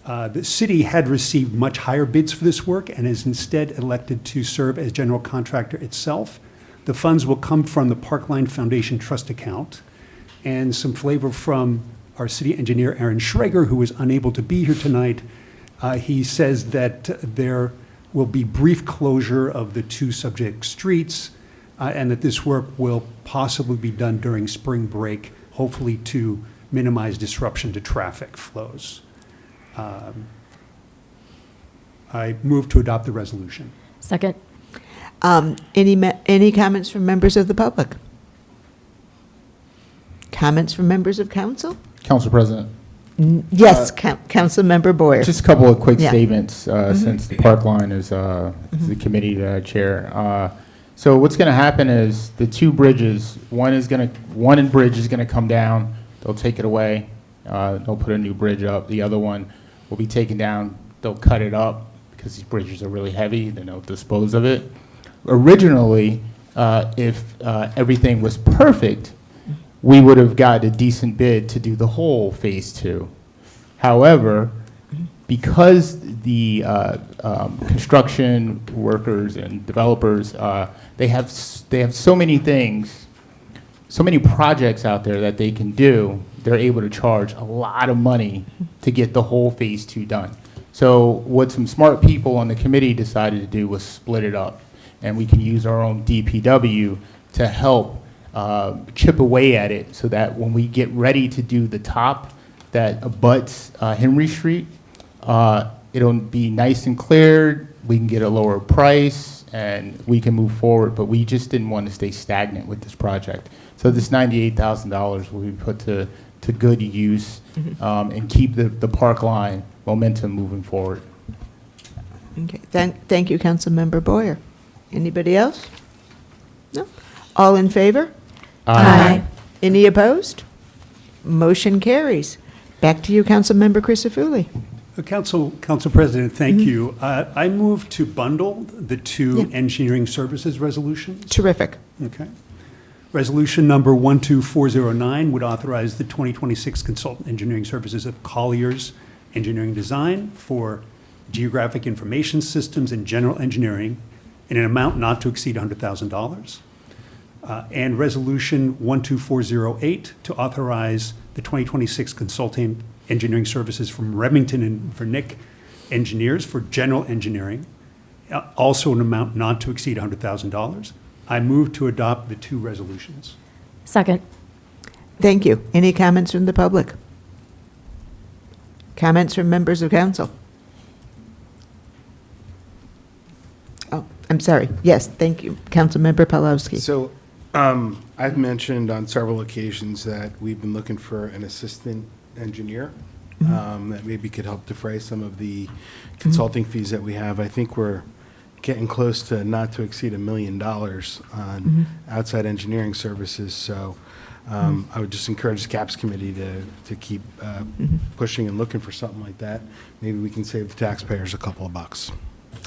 The city had received much higher bids for this work and has instead elected to serve as general contractor itself. The funds will come from the Parkline Foundation Trust account, and some flavor from our city engineer, Aaron Schrager, who is unable to be here tonight. He says that there will be brief closure of the 2 subject streets, and that this work will possibly be done during spring break, hopefully to minimize disruption to traffic flows. I move to adopt the resolution. Second. Any comments from members of the public? Comments from members of council? Council President. Yes, Councilmember Boyer. Just a couple of quick Yeah. statements, since the park line is the committee that I chair. So what's going to happen is the 2 bridges, one bridge is going to come down. They'll take it away. They'll put a new bridge up. The other one will be taken down. They'll cut it up because these bridges are really heavy. Then they'll dispose of it. Originally, if everything was perfect, we would have got a decent bid to do the whole Phase 2. However, because the construction workers and developers, they have so many things, so many projects out there that they can do, they're able to charge a lot of money to get the whole Phase 2 done. So what some smart people on the committee decided to do was split it up, and we can use our own DPW to help chip away at it so that when we get ready to do the top, that abuts Henry Street. It'll be nice and cleared, we can get a lower price, and we can move forward, but we just didn't want to stay stagnant with this project. So this $98,000 will be put to good use and keep the park line momentum moving forward. Okay, thank you, Councilmember Boyer. Anybody else? No? All in favor? Aye. Any opposed? Motion carries. Back to you, Councilmember Crisafulli. Council President, thank you. I move to bundle the two engineering services resolutions. Terrific. Okay. Resolution number 12409 would authorize the 2026 consultant engineering services of Collier's Engineering Design for geographic information systems and general engineering in an amount not to exceed $100,000. And Resolution 12408 to authorize the 2026 consulting engineering services from Remington and Vernick Engineers for general engineering, also an amount not to exceed $100,000. I move to adopt the two resolutions. Second. Thank you. Any comments from the public? Comments from members of council? Oh, I'm sorry. Yes, thank you. Councilmember Palowski. So I've mentioned on several occasions that we've been looking for an assistant engineer that maybe could help defray some of the consulting fees that we have. I think we're getting close to not to exceed $1 million on outside engineering services. So I would just encourage the CAPS committee to keep pushing and looking for something like that. Maybe we can save the taxpayers a couple of bucks.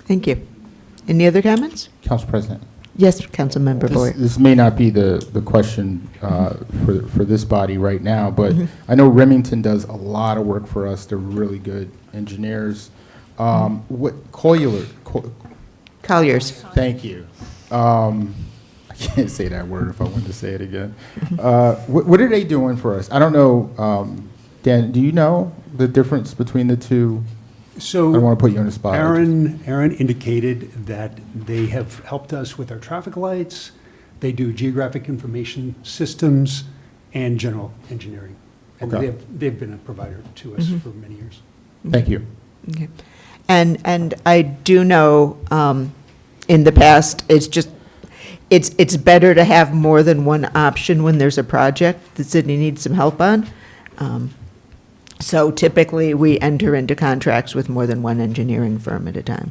Thank you. Any other comments? Council President. Yes, Councilmember Boyer. This may not be the question for this body right now, but I know Remington does a lot of work for us. They're really good engineers. Collier's. Thank you. I can't say that word if I wanted to say it again. What are they doing for us? I don't know. Dan, do you know the difference between the two? So I don't want to put you on the spot. Aaron indicated that they have helped us with our traffic lights. They do geographic information systems and general engineering. And Okay. they've been a provider to us for many years. Thank you. Okay. And I do know in the past, it's better to have more than one option when there's a project the city needs some help on. So typically, we enter into contracts with more than one engineering firm at a time.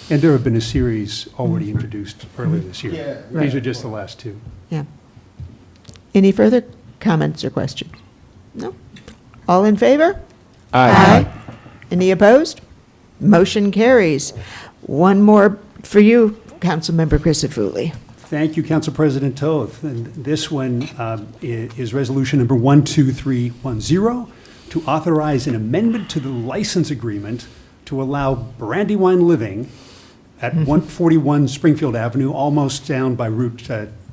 And there have been a series already introduced earlier this year. Yeah, These are just the last two. Yeah. Any further comments or questions? No? All in favor? Aye. Any opposed? Motion carries. One more for you, Councilmember Crisafulli. Thank you, Council President Toth. And this one is resolution number 12310 to authorize an amendment to the license agreement to allow Brandywine Living at 141 Springfield Avenue, almost down by Route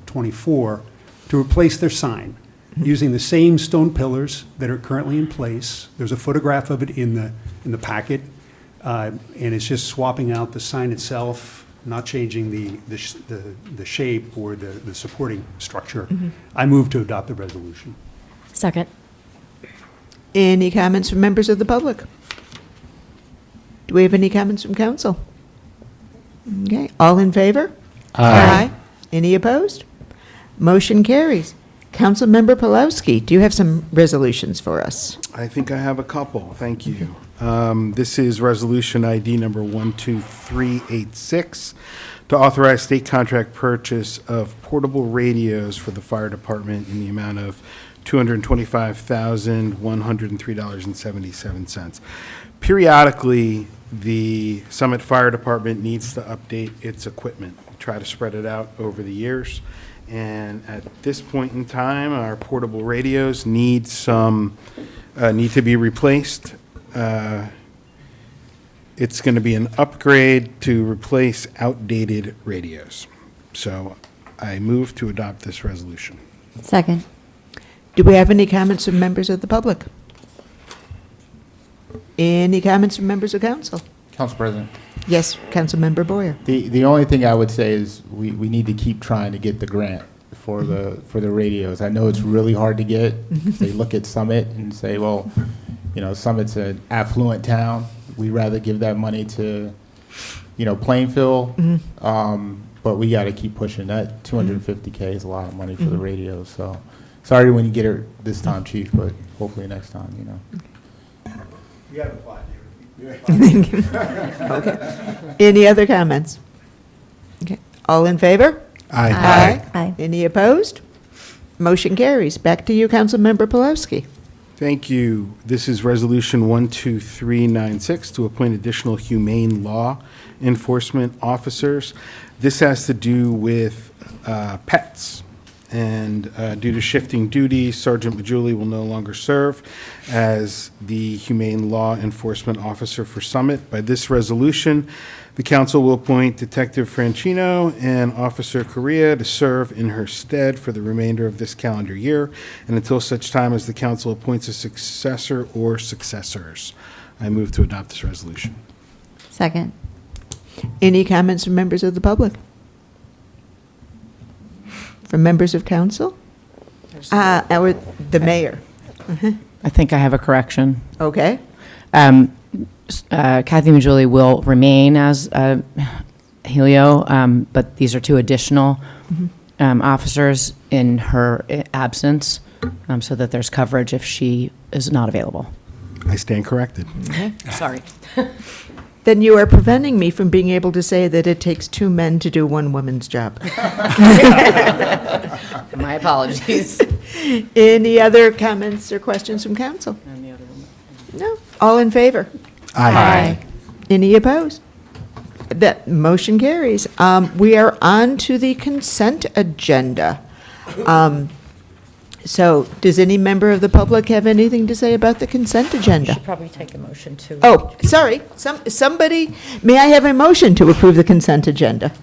24, to replace their sign using the same stone pillars that are currently in place. There's a photograph of it in the packet, and it's just swapping out the sign itself, not changing the shape or the supporting structure. I move to adopt the resolution. Second. Any comments from members of the public? Do we have any comments from council? Okay, all in favor? Aye. Any opposed? Motion carries. Councilmember Palowski, do you have some resolutions for us? I think I have a couple. Thank you. This is resolution ID number 12386 to authorize state contract purchase of portable radios for the fire department in the amount of $225,103.77. Periodically, the Summit Fire Department needs to update its equipment, try to spread it out over the years. And at this point in time, our portable radios need to be replaced. It's going to be an upgrade to replace outdated radios. So I move to adopt this resolution. Second. Do we have any comments from members of the public? Any comments from members of council? Council President. Yes, Councilmember Boyer. The only thing I would say is we need to keep trying to get the grant for the radios. I know it's really hard to get. They look at Summit and say, well, Summit's an affluent town. We'd rather give that money to, Plainfield. But we got to keep pushing that. $250K is a lot of money for the radio. So sorry when you get it this time, Chief, but hopefully next time, You have a plot here. Okay. Any other comments? Okay. All in favor? Aye. Any opposed? Motion carries. Back to you, Councilmember Pulowski. Thank you. This is Resolution 12396 to appoint additional humane law enforcement officers. This has to do with pets. And due to shifting duties, Sergeant Majuli will no longer serve as the humane law enforcement officer for Summit. By this resolution, the council will appoint Detective Franchino and Officer Correa to serve in her stead for the remainder of this calendar year and until such time as the council appoints a successor or successors. I move to adopt this resolution. Second. Any comments from members of the public? From members of council? The mayor. I think I have a correction. Okay. Kathy Majuli will remain as Helio, but these are two additional officers in her absence, so that there's coverage if she is not available. I stand corrected. Okay. Sorry. Then you are preventing me from being able to say that it takes two men to do one woman's job. My apologies. Any other comments or questions from council? No. All in favor? Aye. Any opposed? That motion carries. We are on to the consent agenda. So does any member of the public have anything to say about the consent agenda? Should probably take a motion to. Oh, sorry. Somebody, may I have a motion to approve the consent agenda?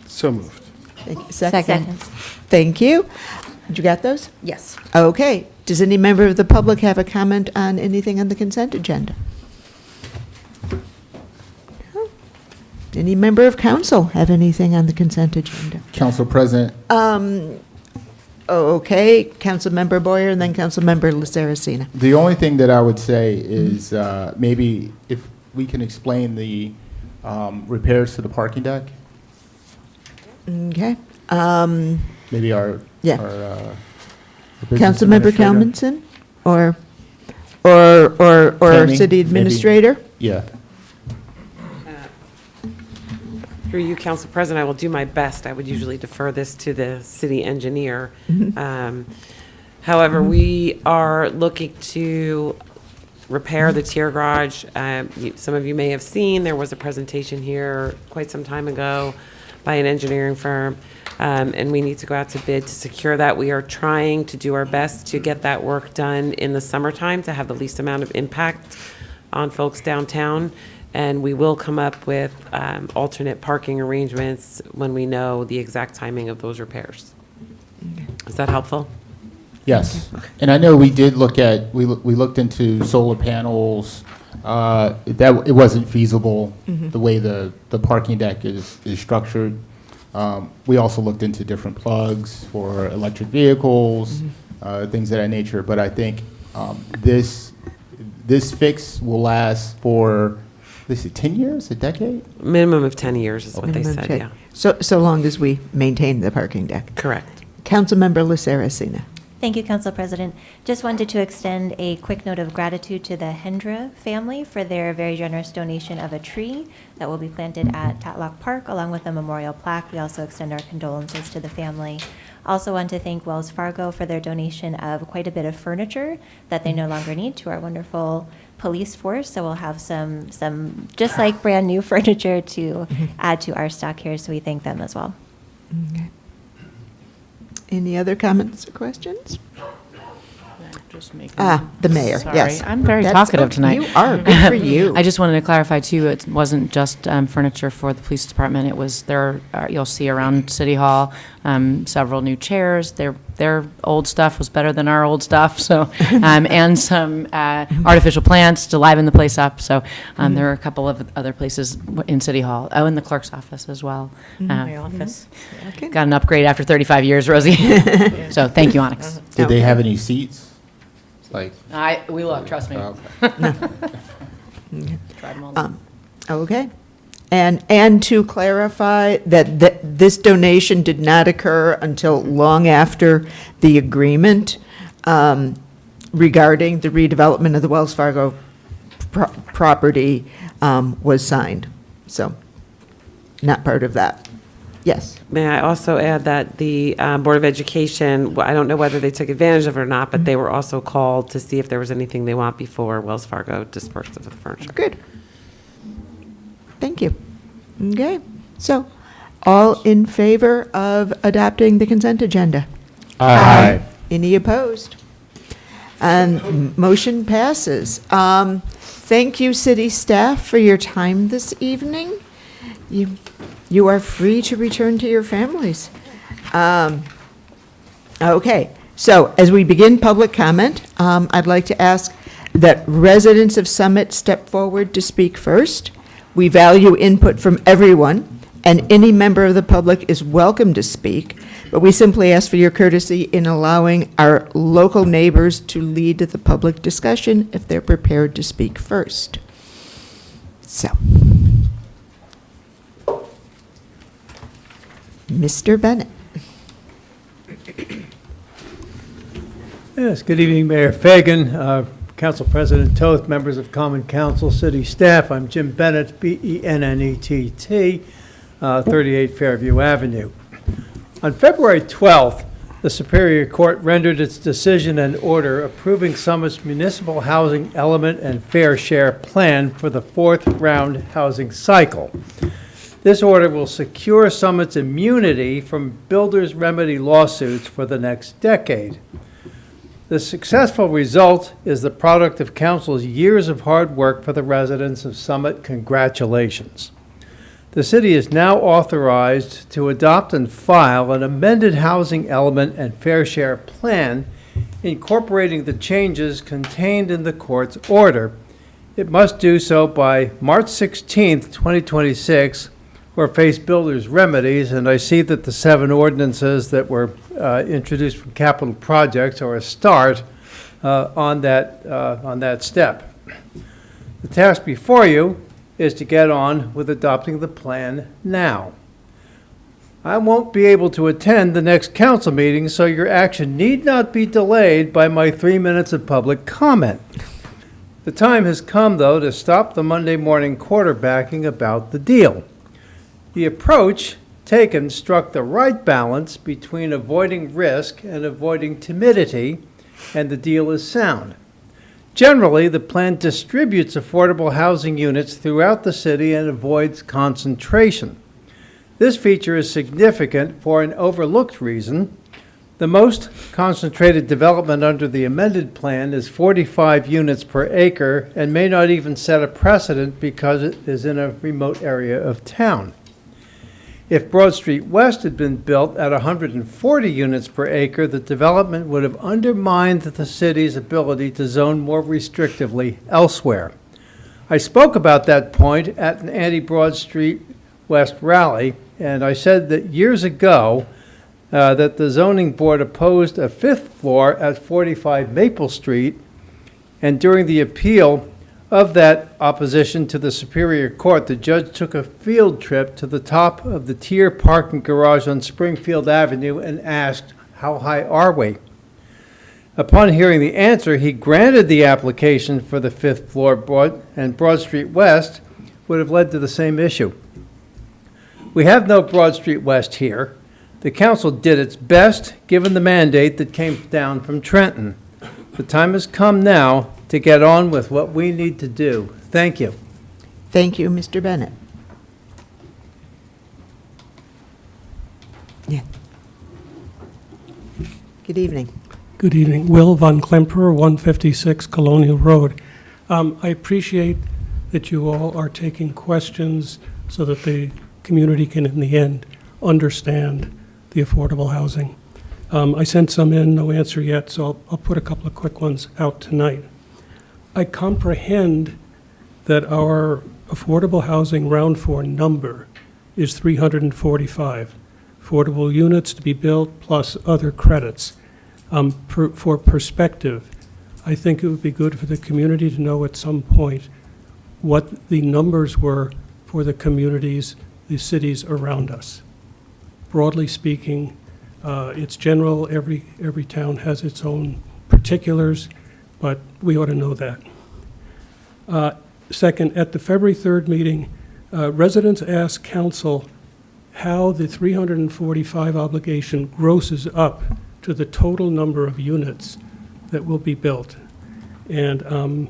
So moved. Thank you. Second. Thank you. Did you get those? Yes. Okay. Does any member of the public have a comment on anything on the consent agenda? No. Any member of council have anything on the consent agenda? Council President, Okay, Councilmember Boyer and then Councilmember Saracena. the only thing that I would say is maybe if we can explain the repairs to the parking deck, Okay. maybe our Yeah. the business Councilmember administrator. Calmanson or Tammy, city maybe. administrator? Yeah. Through you, Council President, I will do my best. I would usually defer this to the city engineer. However, we are looking to repair the tier garage. Some of you may have seen, there was a presentation here quite some time ago by an engineering firm, and we need to go out to bid to secure that. We are trying to do our best to get that work done in the summertime to have the least amount of impact on folks downtown. And we will come up with alternate parking arrangements when we know the exact timing of those repairs. Is that helpful? Yes. And I know we did look at, we looked into solar panels. That it wasn't feasible the way the parking deck is structured. We also looked into different plugs for electric vehicles, things of that nature. But I think this fix will last for, they say 10 years, a decade? Minimum of 10 years is what they Minimum said, check. yeah. So long as we maintain the parking deck. Correct. Councilmember Saracena. Thank you, Council President. Just wanted to extend a quick note of gratitude to the Hendra family for their very generous donation of a tree that will be planted at Tatlock Park along with a memorial plaque. We also extend our condolences to the family. Also want to thank Wells Fargo for their donation of quite a bit of furniture that they no longer need to our wonderful police force. So we'll have some just like brand new furniture to add to our stock here. So we thank them as well. Okay. Any other comments or questions? The mayor, Sorry, yes. I'm very That's talkative okay. tonight. You are, good for you. I just wanted to clarify too, it wasn't just furniture for the police department. It was you'll see around City Hall, several new chairs. Their old stuff was better than our old stuff, so, and some artificial plants to liven the place up. So there are a couple of other places in City Hall. Oh, in the clerk's office as well. My office. Okay. Got an upgrade after 35 years, Rosie. So thank you, Onyx. Did they have any seats? Like, We look, trust me. okay. Tried them all. Okay. And to clarify that this donation did not occur until long after the agreement regarding the redevelopment of the Wells Fargo property was signed. So, not part of that. Yes. May I also add that the Board of Education, I don't know whether they took advantage of it or not, but they were also called to see if there was anything they want before Wells Fargo dispersed of the furniture. Good. Thank you. Okay. So, all in favor of adopting the consent agenda? Aye. Any opposed? And motion passes. Thank you, city staff, for your time this evening. You are free to return to your families. Okay, so as we begin public comment, I'd like to ask that residents of Summit step forward to speak first. We value input from everyone, and any member of the public is welcome to speak, but we simply ask for your courtesy in allowing our local neighbors to lead the public discussion if they're prepared to speak first. So, Mr. Bennett. Yes, good evening, Mayor Fagan, Council President Toth, members of Common Council, city staff. I'm Jim Bennett, B-E-N-N-E-T-T, 38 Fairview Avenue. On February 12th, the Superior Court rendered its decision and order approving Summit's municipal housing element and fair share plan for the fourth round housing cycle. This order will secure Summit's immunity from builders' remedy lawsuits for the next decade. The successful result is the product of Council's years of hard work for the residents of Summit. Congratulations. The city is now authorized to adopt and file an amended housing element and fair share plan incorporating the changes contained in the court's order. It must do so by March 16th, 2026, or face builders' remedies, and I see that the 7 ordinances that were introduced from capital projects are a start on that step. The task before you is to get on with adopting the plan now. I won't be able to attend the next council meeting, so your action need not be delayed by my 3 minutes of public comment. The time has come, though, to stop the Monday morning quarterbacking about the deal. The approach taken struck the right balance between avoiding risk and avoiding timidity, and the deal is sound. Generally, the plan distributes affordable housing units throughout the city and avoids concentration. This feature is significant for an overlooked reason. The most concentrated development under the amended plan is 45 units per acre and may not even set a precedent because it is in a remote area of town. If Broad Street West had been built at 140 units per acre, the development would have undermined the city's ability to zone more restrictively elsewhere. I spoke about that point at an anti-Broad Street West rally, and I said that years ago that the zoning board opposed a 5th floor at 45 Maple Street, and during the appeal of that opposition to the Superior Court, the judge took a field trip to the top of the tier parking garage on Springfield Avenue and asked, "How high are we?" Upon hearing the answer, he granted the application for the 5th floor, and Broad Street West would have led to the same issue. We have no Broad Street West here. The council did its best given the mandate that came down from Trenton. The time has come now to get on with what we need to do. Thank you. Thank you, Mr. Bennett. Yeah. Good evening. Good evening. Will Von Klemperer, 156 Colonial Road. I appreciate that you all are taking questions so that the community can, in the end, understand the affordable housing. I sent some in, no answer yet, so I'll put a couple of quick ones out tonight. I comprehend that our affordable housing round 4 number is 345 affordable units to be built plus other credits. For perspective, I think it would be good for the community to know at some point what the numbers were for the communities, the cities around us. Broadly speaking, it's general, every town has its own particulars, but we ought to know that. Second, at the February 3rd meeting, residents asked council how the 345 obligation grosses up to the total number of units that will be built. And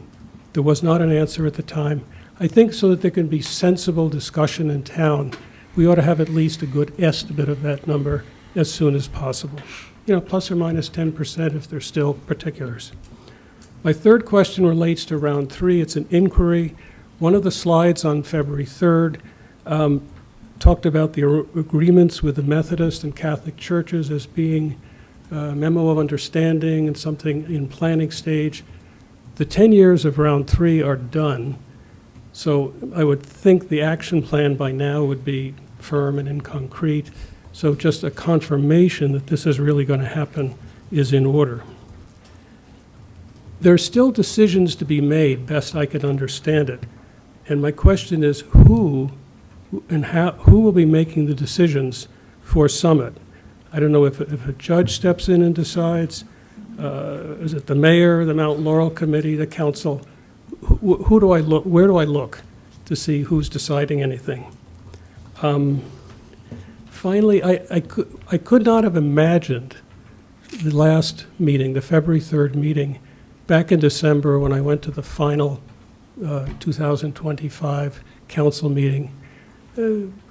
there was not an answer at the time. I think so that there can be sensible discussion in town, we ought to have at least a good estimate of that number as soon as possible. You know, plus or minus 10% if there's still particulars. My third question relates to round 3. It's an inquiry. One of the slides on February 3rd talked about the agreements with the Methodist and Catholic churches as being a memo of understanding and something in planning stage. The 10 years of round 3 are done, so I would think the action plan by now would be firm and in concrete. So just a confirmation that this is really going to happen is in order. There are still decisions to be made, best I can understand it. And my question is who will be making the decisions for Summit? I don't know if a judge steps in and decides. Is it the mayor, the Mount Laurel Committee, the council? Who do I look? Where do I look to see who's deciding anything? Finally, I could not have imagined the last meeting, the February 3rd meeting, back in December when I went to the final 2025 council meeting.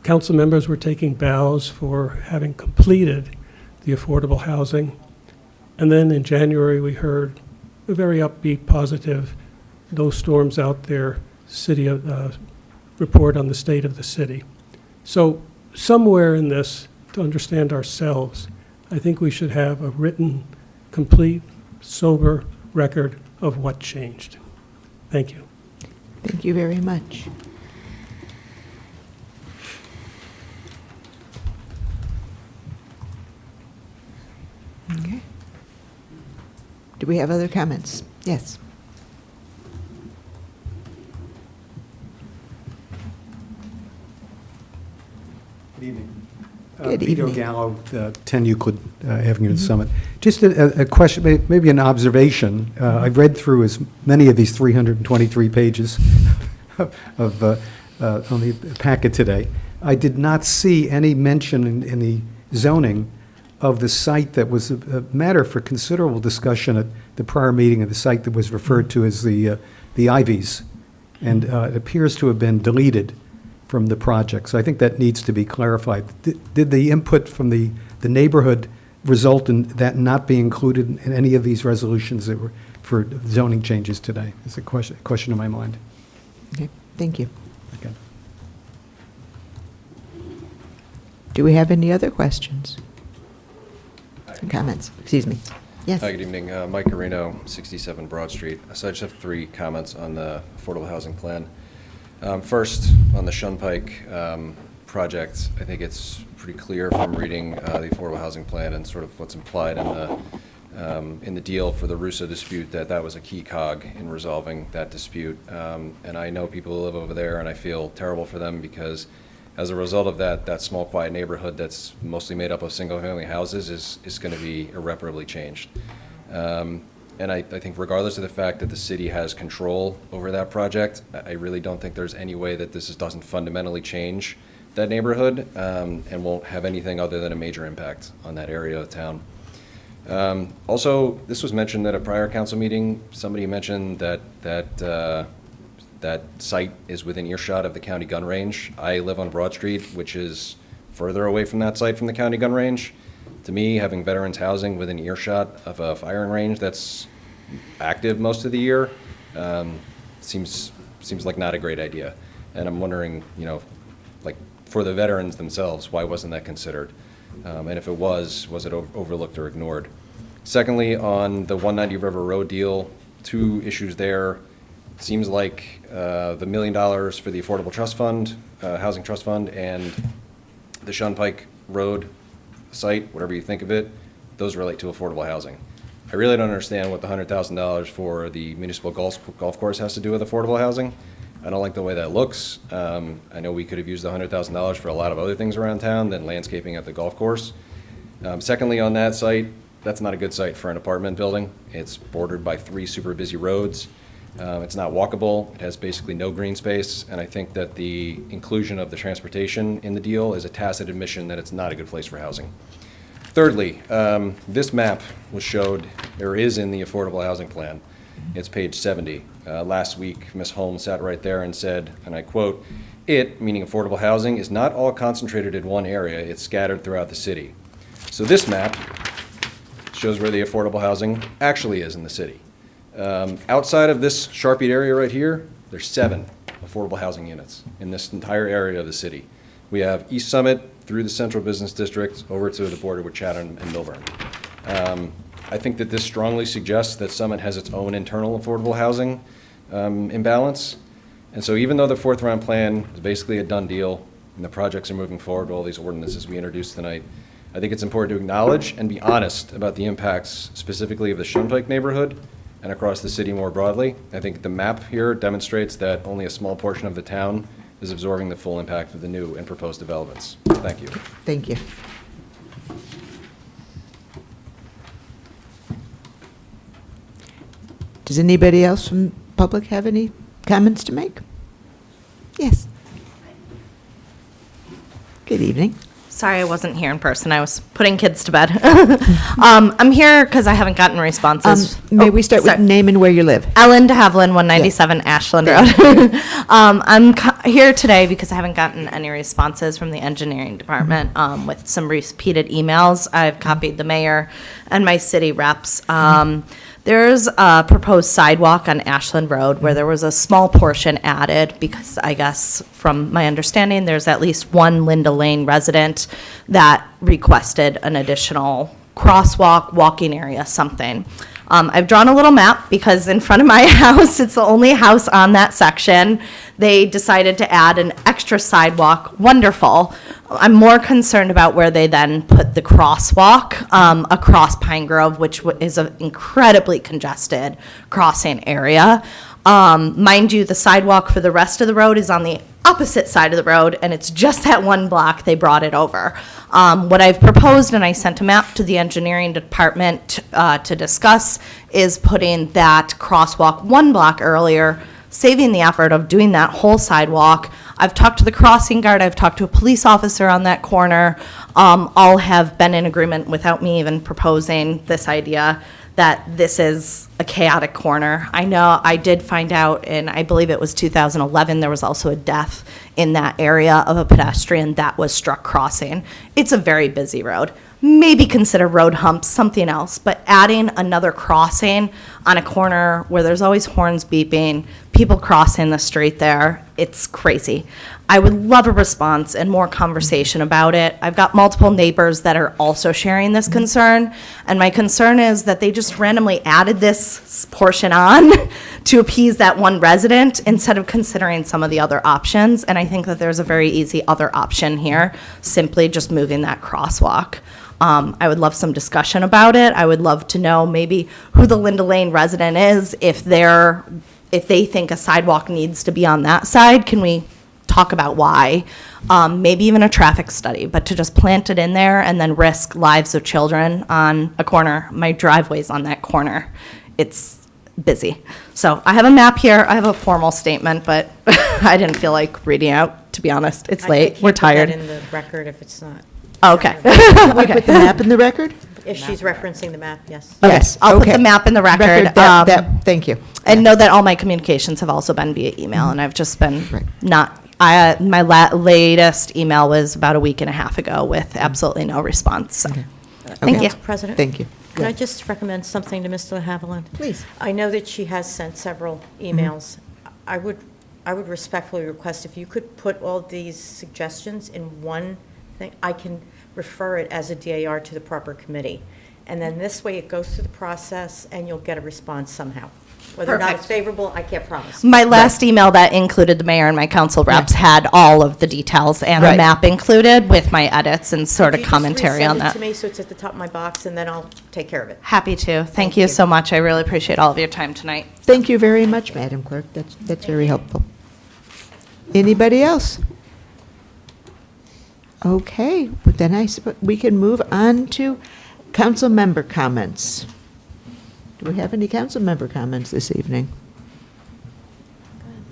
Council members were taking bows for having completed the affordable housing. And then in January, we heard a very upbeat, positive, no storms out there, city report on the state of the city. So somewhere in this, to understand ourselves, I think we should have a written, complete, sober record of what changed. Thank you. Thank you very much. Okay. Do we have other comments? Yes. Good evening. Good Vito evening. Gallo, 10 Euclid Avenue, Summit. Just a question, maybe an observation. I've read through as many of these 323 pages of on the packet today. I did not see any mention in the zoning of the site that was a matter for considerable discussion at the prior meeting, of the site that was referred to as the Ivies, and it appears to have been deleted from the project. So I think that needs to be clarified. Did the input from the neighborhood result in that not being included in any of these resolutions that were for zoning changes today? It's a question in my mind. Okay, thank you. Okay. Do we have any other questions? Comments, excuse me. Yes. Hi, good evening. Mike Areno, 67 Broad Street. So I just have 3 comments on the affordable housing plan. First, on the Shunpike project, I think it's pretty clear from reading the affordable housing plan and sort of what's implied in the deal for the Russo dispute that was a key cog in resolving that dispute. And I know people who live over there, and I feel terrible for them because as a result of that small, quiet neighborhood that's mostly made up of single-family houses is going to be irreparably changed. And I think regardless of the fact that the city has control over that project, I really don't think there's any way that this doesn't fundamentally change that neighborhood and won't have anything other than a major impact on that area of town. Also, this was mentioned at a prior council meeting. Somebody mentioned that site is within earshot of the county gun range. I live on Broad Street, which is further away from that site from the county gun range. To me, having veterans housing within earshot of a firing range that's active most of the year seems like not a great idea. And I'm wondering, like for the veterans themselves, why wasn't that considered? And if it was it overlooked or ignored? Secondly, on the 190 River Road deal, 2 issues there. It seems like the $1 million for the Affordable Trust Fund, Housing Trust Fund, and the Shunpike Road site, whatever you think of it, those relate to affordable housing. I really don't understand what the $100,000 for the municipal golf course has to do with affordable housing. I don't like the way that looks. I know we could have used the $100,000 for a lot of other things around town than landscaping at the golf course. Secondly, on that site, that's not a good site for an apartment building. It's bordered by 3 super busy roads. It's not walkable. It has basically no green space, and I think that the inclusion of the transportation in the deal is a tacit admission that it's not a good place for housing. Thirdly, this map was showed, or is in the affordable housing plan. It's page 70. Last week, Ms. Holmes sat right there and said, and I quote, "It," meaning affordable housing, "is not all concentrated in one area. It's scattered throughout the city." So this map shows where the affordable housing actually is in the city. Outside of this Sharpied area right here, there's 7 affordable housing units in this entire area of the city. We have East Summit through the Central Business District over to the border with Chatham and Milburn. I think that this strongly suggests that Summit has its own internal affordable housing imbalance. And so even though the 4th round plan is basically a done deal and the projects are moving forward with all these ordinances we introduced tonight, I think it's important to acknowledge and be honest about the impacts specifically of the Shunpike neighborhood and across the city more broadly. I think the map here demonstrates that only a small portion of the town is absorbing the full impact of the new and proposed developments. Thank you. Thank you. Does anybody else from the public have any comments to make? Yes. Good evening. Sorry I wasn't here in person. I was putting kids to bed. I'm here because I haven't gotten responses. May we start with name and where you live? Ellen de Havilland, 197 Ashland Road. I'm here today because I haven't gotten any responses from the engineering department with some repeated emails. I've copied the mayor and my city reps. There's a proposed sidewalk on Ashland Road where there was a small portion added because I guess from my understanding, there's at least one Linda Lane resident that requested an additional crosswalk, walking area, something. I've drawn a little map because in front of my house, it's the only house on that section. They decided to add an extra sidewalk. Wonderful. I'm more concerned about where they then put the crosswalk across Pine Grove, which is an incredibly congested crossing area. Mind you, the sidewalk for the rest of the road is on the opposite side of the road, and it's just that one block they brought it over. What I've proposed, and I sent a map to the engineering department to discuss, is putting that crosswalk 1 block earlier, saving the effort of doing that whole sidewalk. I've talked to the crossing guard, I've talked to a police officer on that corner. All have been in agreement without me even proposing this idea that this is a chaotic corner. I know I did find out, and I believe it was 2011, there was also a death in that area of a pedestrian that was struck crossing. It's a very busy road. Maybe consider road humps, something else, but adding another crossing on a corner where there's always horns beeping, people crossing the street there, it's crazy. I would love a response and more conversation about it. I've got multiple neighbors that are also sharing this concern, and my concern is that they just randomly added this portion on to appease that one resident instead of considering some of the other options, and I think that there's a very easy other option here, simply just moving that crosswalk. I would love some discussion about it. I would love to know maybe who the Linda Lane resident is, if they think a sidewalk needs to be on that side. Can we talk about why? Maybe even a traffic study, but to just plant it in there and then risk lives of children on a corner. My driveway's on that corner. It's busy. So I have a map here. I have a formal statement, but I didn't feel like reading out, to be honest. It's late. We're tired. I can't put that in the record if it's not. Okay. Can we put the map in the record? If she's referencing the map, yes. Yes, I'll put okay. the map in the record. Thank you. And know that all my communications have also been via email, and I've just been my latest email was about a week and a half ago with absolutely no response. So. Thank you. President? Thank you. Can I just recommend something to Mr. Haviland? Please. I know that she has sent several emails. I would respectfully request if you could put all these suggestions in one thing. I can refer it as a DAR to the proper committee. And then this way it goes through the process and you'll get a response somehow. Whether or not it's Perfect. favorable, I can't promise. My last email that included the mayor and my council reps had all of the details and Right. a map included with my edits and sort of Could you just commentary on resend it that. to me so it's at the top of my box, and then I'll take care of it. Happy to. Thank you so much. I really appreciate all of your time tonight. Thank you very much, Madam Clerk. That's very helpful. Anybody else? Okay, well, then I suppose we can move on to council member comments. Do we have any council member comments this evening?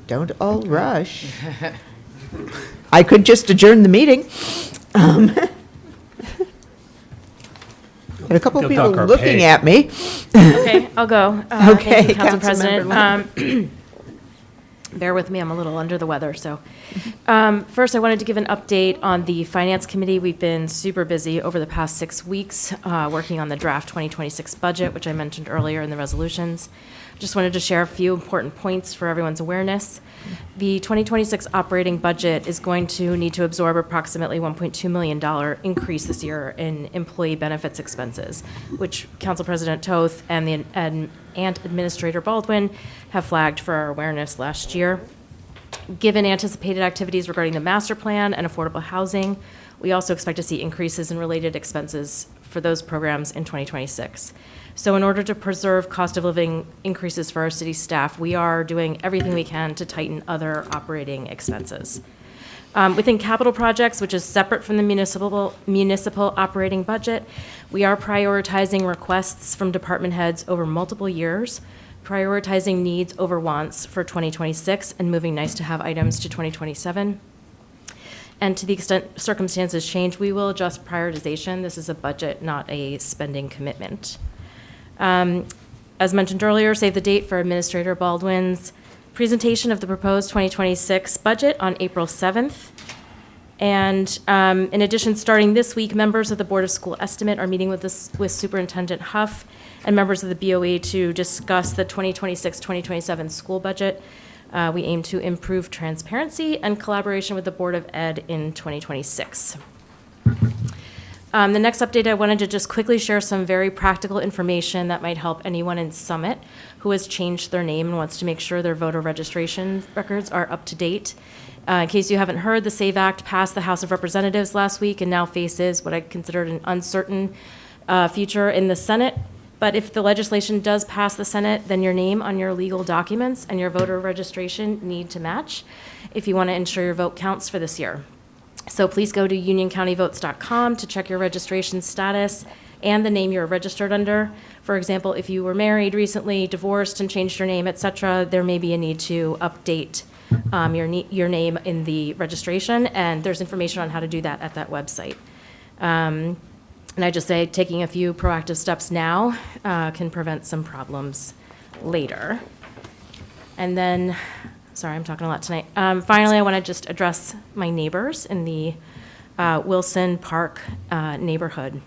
Don't all rush. I could just adjourn the meeting. Got a couple They'll people dock our looking pay. at me. Okay, I'll go. Okay, Thank you, Council Councilmember President. Bear with me, I'm a little under the weather, so. First, I wanted to give an update on the Finance Committee. We've been super busy over the past 6 weeks, working on the draft 2026 budget, which I mentioned earlier in the resolutions. Just wanted to share a few important points for everyone's awareness. The 2026 operating budget is going to need to absorb approximately $1.2 million increase this year in employee benefits expenses, which Council President Toth and Administrator Baldwin have flagged for our awareness last year. Given anticipated activities regarding the master plan and affordable housing, we also expect to see increases in related expenses for those programs in 2026. So in order to preserve cost of living increases for our city staff, we are doing everything we can to tighten other operating expenses. Within capital projects, which is separate from the municipal operating budget, we are prioritizing requests from department heads over multiple years, prioritizing needs over wants for 2026, and moving nice-to-have items to 2027. And to the extent circumstances change, we will adjust prioritization. This is a budget, not a spending commitment. As mentioned earlier, save the date for Administrator Baldwin's presentation of the proposed 2026 budget on April 7th. And in addition, starting this week, members of the Board of School Estimate are meeting with Superintendent Huff and members of the BOE to discuss the 2026-2027 school budget. We aim to improve transparency and collaboration with the Board of Ed in 2026. The next update, I wanted to just quickly share some very practical information that might help anyone in Summit who has changed their name and wants to make sure their voter registration records are up to date. In case you haven't heard, the SAVE Act passed the House of Representatives last week and now faces what I considered an uncertain future in the Senate. But if the legislation does pass the Senate, then your name on your legal documents and your voter registration need to match if you want to ensure your vote counts for this year. So please go to unioncountyvotes.com to check your registration status and the name you're registered under. For example, if you were married recently, divorced, and changed your name, et cetera, there may be a need to update your name in the registration, and there's information on how to do that at that website. And I just say taking a few proactive steps now can prevent some problems later. And then, sorry, I'm talking a lot tonight. Finally, I want to just address my neighbors in the Wilson Park neighborhood.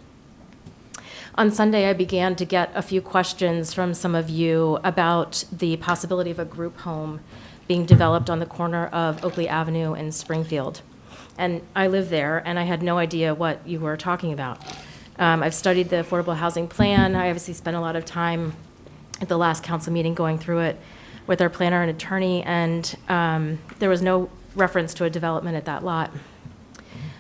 On Sunday, I began to get a few questions from some of you about the possibility of a group home being developed on the corner of Oakley Avenue and Springfield. And I live there, and I had no idea what you were talking about. I've studied the affordable housing plan. I obviously spent a lot of time at the last council meeting going through it with our planner and attorney, and there was no reference to a development at that lot.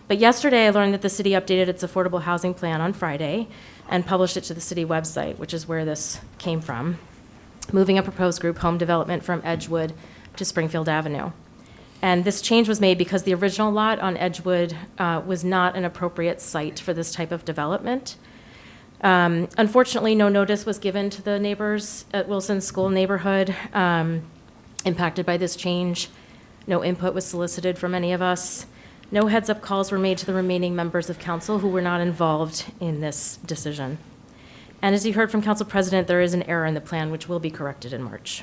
But yesterday, I learned that the city updated its affordable housing plan on Friday and published it to the city website, which is where this came from, moving a proposed group home development from Edgewood to Springfield Avenue. And this change was made because the original lot on Edgewood was not an appropriate site for this type of development. Unfortunately, no notice was given to the neighbors at Wilson School neighborhood impacted by this change. No input was solicited from any of us. No heads-up calls were made to the remaining members of council who were not involved in this decision. And as you heard from Council President, there is an error in the plan which will be corrected in March.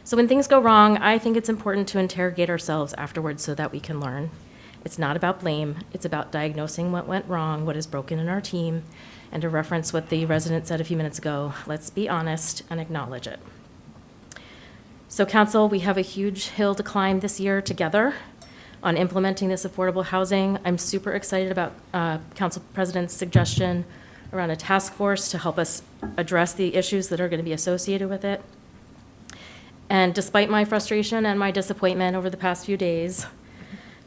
So when things go wrong, I think it's important to interrogate ourselves afterwards so that we can learn. It's not about blame. It's about diagnosing what went wrong, what is broken in our team, and to reference what the resident said a few minutes ago, let's be honest and acknowledge it. So council, we have a huge hill to climb this year together on implementing this affordable housing. I'm super excited about Council President's suggestion around a task force to help us address the issues that are going to be associated with it. And despite my frustration and my disappointment over the past few days,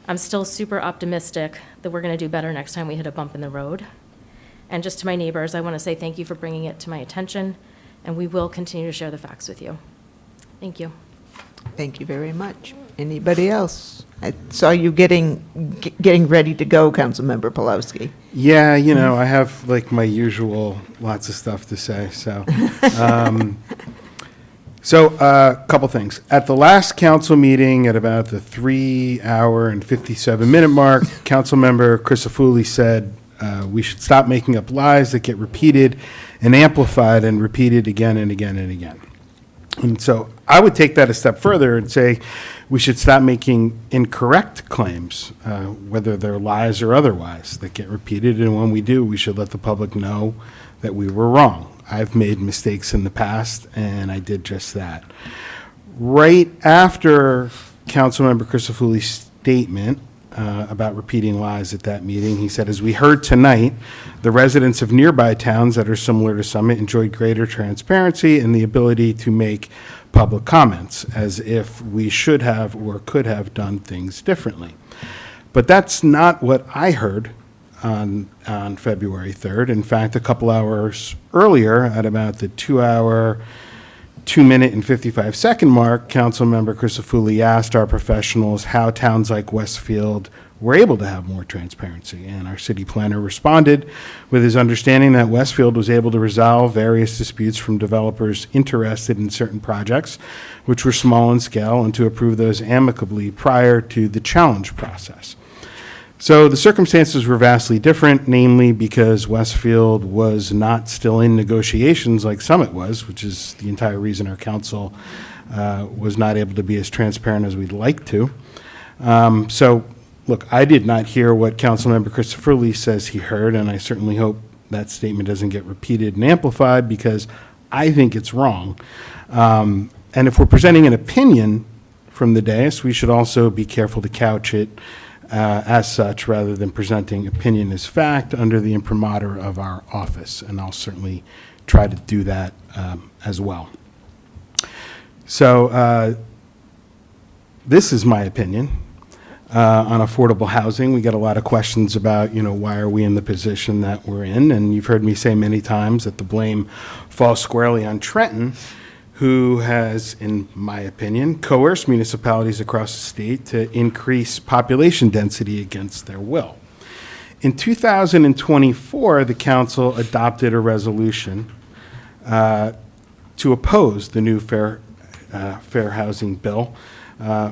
I'm still super optimistic that we're going to do better next time we hit a bump in the road. And just to my neighbors, I want to say thank you for bringing it to my attention, and we will continue to share the facts with you. Thank you. Thank you very much. Anybody else? I saw you getting ready to go, Councilmember Pulowski. Yeah, I have like my usual lots of stuff to say, so. A couple things. At the last council meeting, at about the 3-hour and 57-minute mark, Councilmember Christofouli said we should stop making up lies that get repeated and amplified and repeated again and again and again. And so I would take that a step further and say we should stop making incorrect claims, whether they're lies or otherwise, that get repeated. And when we do, we should let the public know that we were wrong. I've made mistakes in the past, and I did just that. Right after Councilmember Christofouli's statement about repeating lies at that meeting, he said, as we heard tonight, the residents of nearby towns that are similar to Summit enjoyed greater transparency and the ability to make public comments, as if we should have or could have done things differently. But that's not what I heard on February 3rd. In fact, a couple hours earlier, at about the 2-hour, 2-minute and 55-second mark, Councilmember Christofouli asked our professionals how towns like Westfield were able to have more transparency. And our city planner responded with his understanding that Westfield was able to resolve various disputes from developers interested in certain projects, which were small in scale, and to approve those amicably prior to the challenge process. So the circumstances were vastly different, namely because Westfield was not still in negotiations like Summit was, which is the entire reason our council was not able to be as transparent as we'd like to. Look, I did not hear what Councilmember Christofouli says he heard, and I certainly hope that statement doesn't get repeated and amplified, because I think it's wrong. And if we're presenting an opinion from the dais, we should also be careful to couch it as such, rather than presenting opinion as fact under the imprimatur of our office. And I'll certainly try to do that as well. So this is my opinion on affordable housing. We get a lot of questions about, why are we in the position that we're in? And you've heard me say many times that the blame falls squarely on Trenton, who has, in my opinion, coerced municipalities across the state to increase population density against their will. In 2024, the council adopted a resolution to oppose the new fair housing bill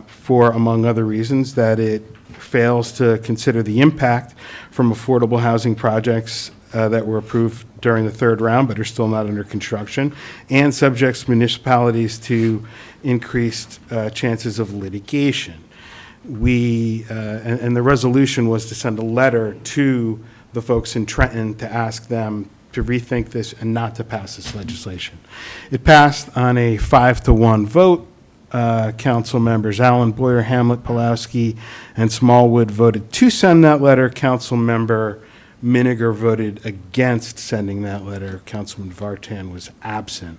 for, among other reasons, that it fails to consider the impact from affordable housing projects that were approved during the third round but are still not under construction, and subjects municipalities to increased chances of litigation. And the resolution was to send a letter to the folks in Trenton to ask them to rethink this and not to pass this legislation. It passed on a 5-1 vote. Council members Allen, Boyer, Hamlet, Pulowski, and Smallwood voted to send that letter. Councilmember Miniger voted against sending that letter. Councilman Vartan was absent.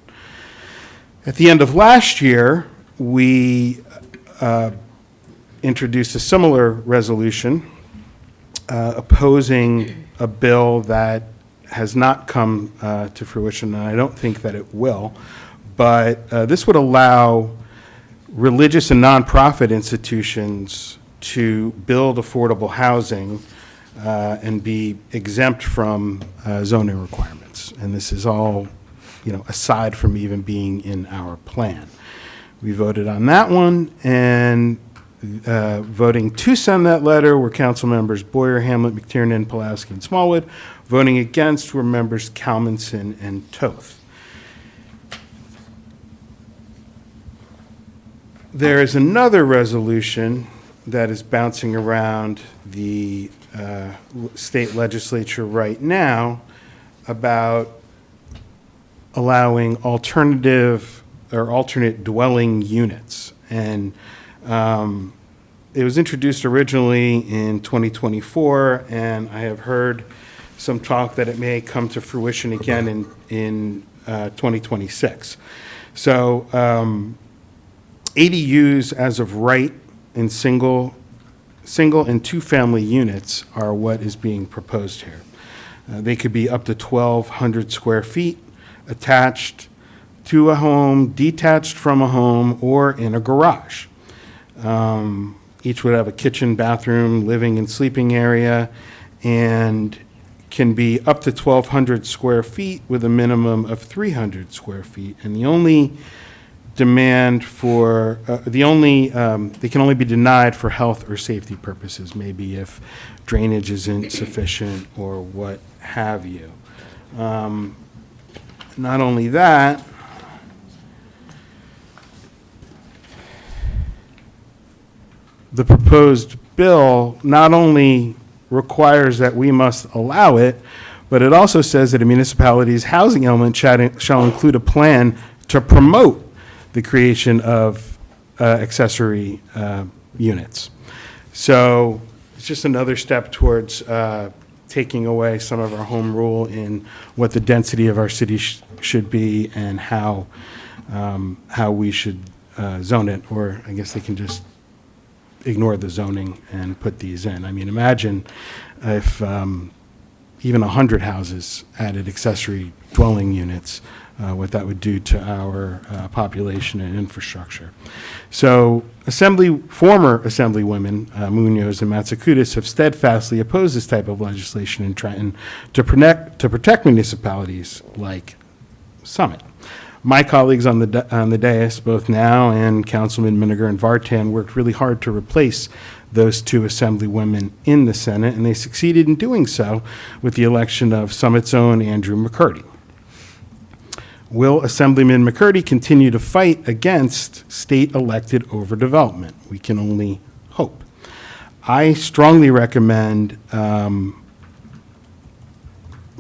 At the end of last year, we introduced a similar resolution opposing a bill that has not come to fruition, and I don't think that it will. But this would allow religious and nonprofit institutions to build affordable housing and be exempt from zoning requirements. And this is all, aside from even being in our plan. We voted on that one, and voting to send that letter were council members Boyer, Hamlet, McTiernan, Pulowski, and Smallwood. Voting against were members Kalmanson and Toth. There is another resolution that is bouncing around the state legislature right now about allowing alternate dwelling units. And it was introduced originally in 2024, and I have heard some talk that it may come to fruition again in 2026. So ADUs as of right in single and two-family units are what is being proposed here. They could be up to 1,200 square feet, attached to a home, detached from a home, or in a garage. Each would have a kitchen, bathroom, living and sleeping area, and can be up to 1,200 square feet with a minimum of 300 square feet. And the only demand for, they can only be denied for health or safety purposes, maybe if drainage isn't sufficient or what have you. Not only that, the proposed bill not only requires that we must allow it, but it also says that a municipality's housing element shall include a plan to promote the creation of accessory units. So it's just another step towards taking away some of our home rule in what the density of our city should be and how we should zone it, or I guess they can just ignore the zoning and put these in. I mean, imagine if even 100 houses added accessory dwelling units, what that would do to our population and infrastructure. So former Assemblywomen Munoz and Matsakudis have steadfastly opposed this type of legislation in Trenton to protect municipalities like Summit. My colleagues on the dais, both now and Councilman Miniger and Vartan, worked really hard to replace those two Assemblywomen in the Senate, and they succeeded in doing so with the election of Summit's own Andrew McCurdy. Will Assemblyman McCurdy continue to fight against state-elected overdevelopment? We can only hope. I strongly recommend, I'm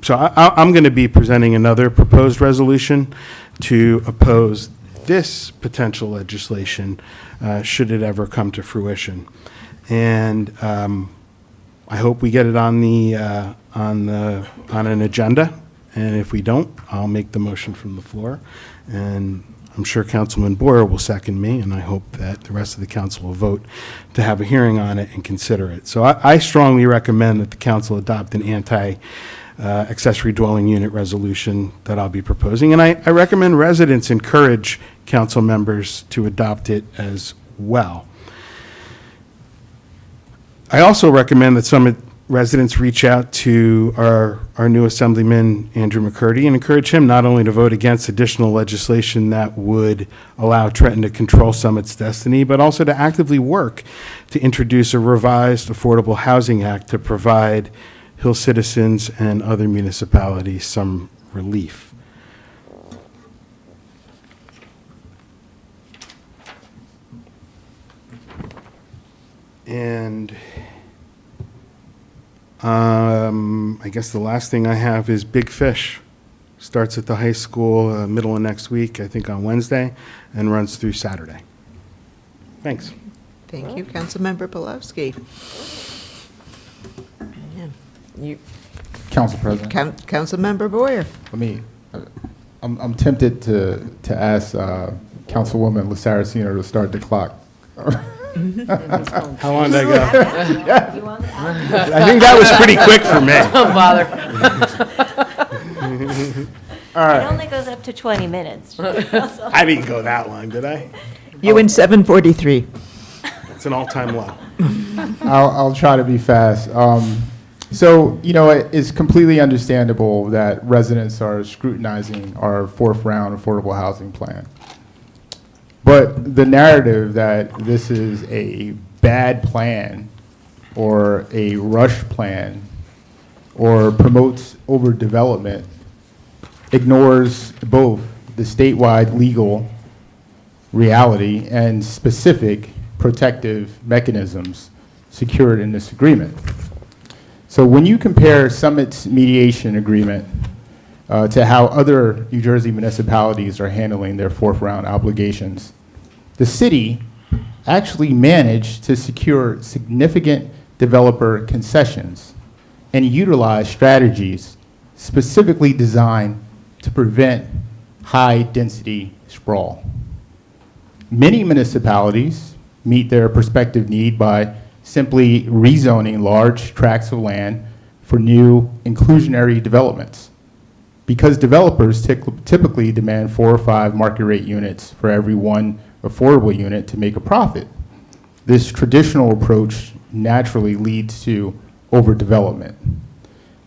going to be presenting another proposed resolution to oppose this potential legislation should it ever come to fruition. And I hope we get it on an agenda. And if we don't, I'll make the motion from the floor. And I'm sure Councilman Boyer will second me, and I hope that the rest of the council will vote to have a hearing on it and consider it. So I strongly recommend that the council adopt an accessory dwelling unit resolution that I'll be proposing. And I recommend residents encourage council members to adopt it as well. I also recommend that some residents reach out to our new Assemblyman, Andrew McCurdy, and encourage him not only to vote against additional legislation that would allow Trenton to control Summit's destiny, but also to actively work to introduce a revised Affordable Housing Act to provide Hill citizens and other municipalities some relief. And I guess the last thing I have is Big Fish. Starts at the high school middle of next week, I think on Wednesday, and runs through Saturday. Thanks. Thank you, Councilmember Polowski. Council President. Councilmember Boyer. I'm tempted to ask Councilwoman LaSaracino to start the clock. How long did I go? I think that was pretty quick for me. Don't bother. All right. It only goes up to 20 minutes. I didn't go that long, did I? You in 7:43. It's an all-time low. I'll try to be fast. So, it's completely understandable that residents are scrutinizing our fourth round affordable housing plan. But the narrative that this is a bad plan or a rush plan or promotes overdevelopment ignores both the statewide legal reality and specific protective mechanisms secured in this agreement. So when you compare Summit's mediation agreement to how other New Jersey municipalities are handling their fourth round obligations, the city actually managed to secure significant developer concessions and utilize strategies specifically designed to prevent high density sprawl. Many municipalities meet their prospective need by simply rezoning large tracts of land for new inclusionary developments. Because developers typically demand 4 or 5 market rate units for every one affordable unit to make a profit. This traditional approach naturally leads to overdevelopment.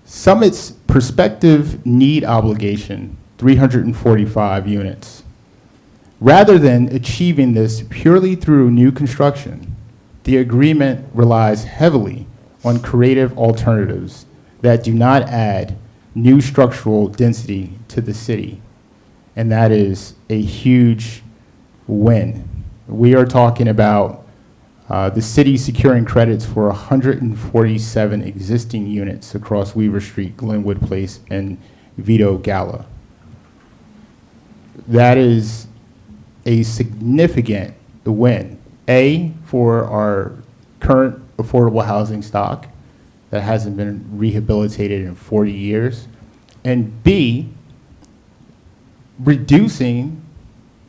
Summit's prospective need obligation, 345 units. Rather than achieving this purely through new construction, the agreement relies heavily on creative alternatives that do not add new structural density to the city. And that is a huge win. We are talking about the city securing credits for 147 existing units across Weaver Street, Glenwood Place, and Vito Gala. That is a significant win, A, for our current affordable housing stock that hasn't been rehabilitated in 40 years, and B, reducing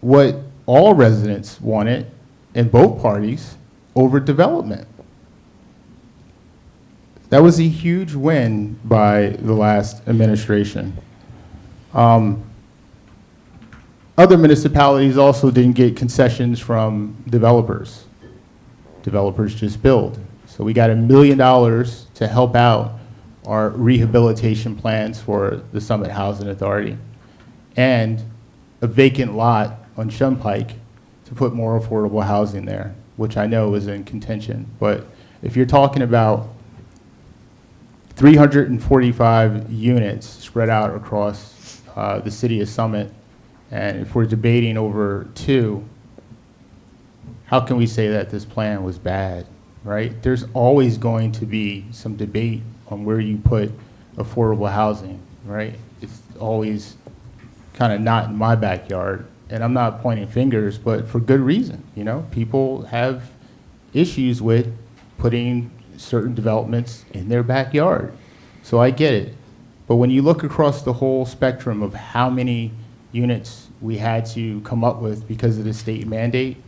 what all residents wanted in both parties, over development. That was a huge win by the last administration. Other municipalities also didn't get concessions from developers. Developers just build. So we got $1 million to help out our rehabilitation plans for the Summit Housing Authority, and a vacant lot on Shunpike to put more affordable housing there, which I know is in contention. But if you're talking about 345 units spread out across the city of Summit, and if we're debating over 2, how can we say that this plan was bad, right? There's always going to be some debate on where you put affordable housing, right? It's always kind of not in my backyard. And I'm not pointing fingers, but for good reason. You know, people have issues with putting certain developments in their backyard. So I get it. But when you look across the whole spectrum of how many units we had to come up with because of the state mandate,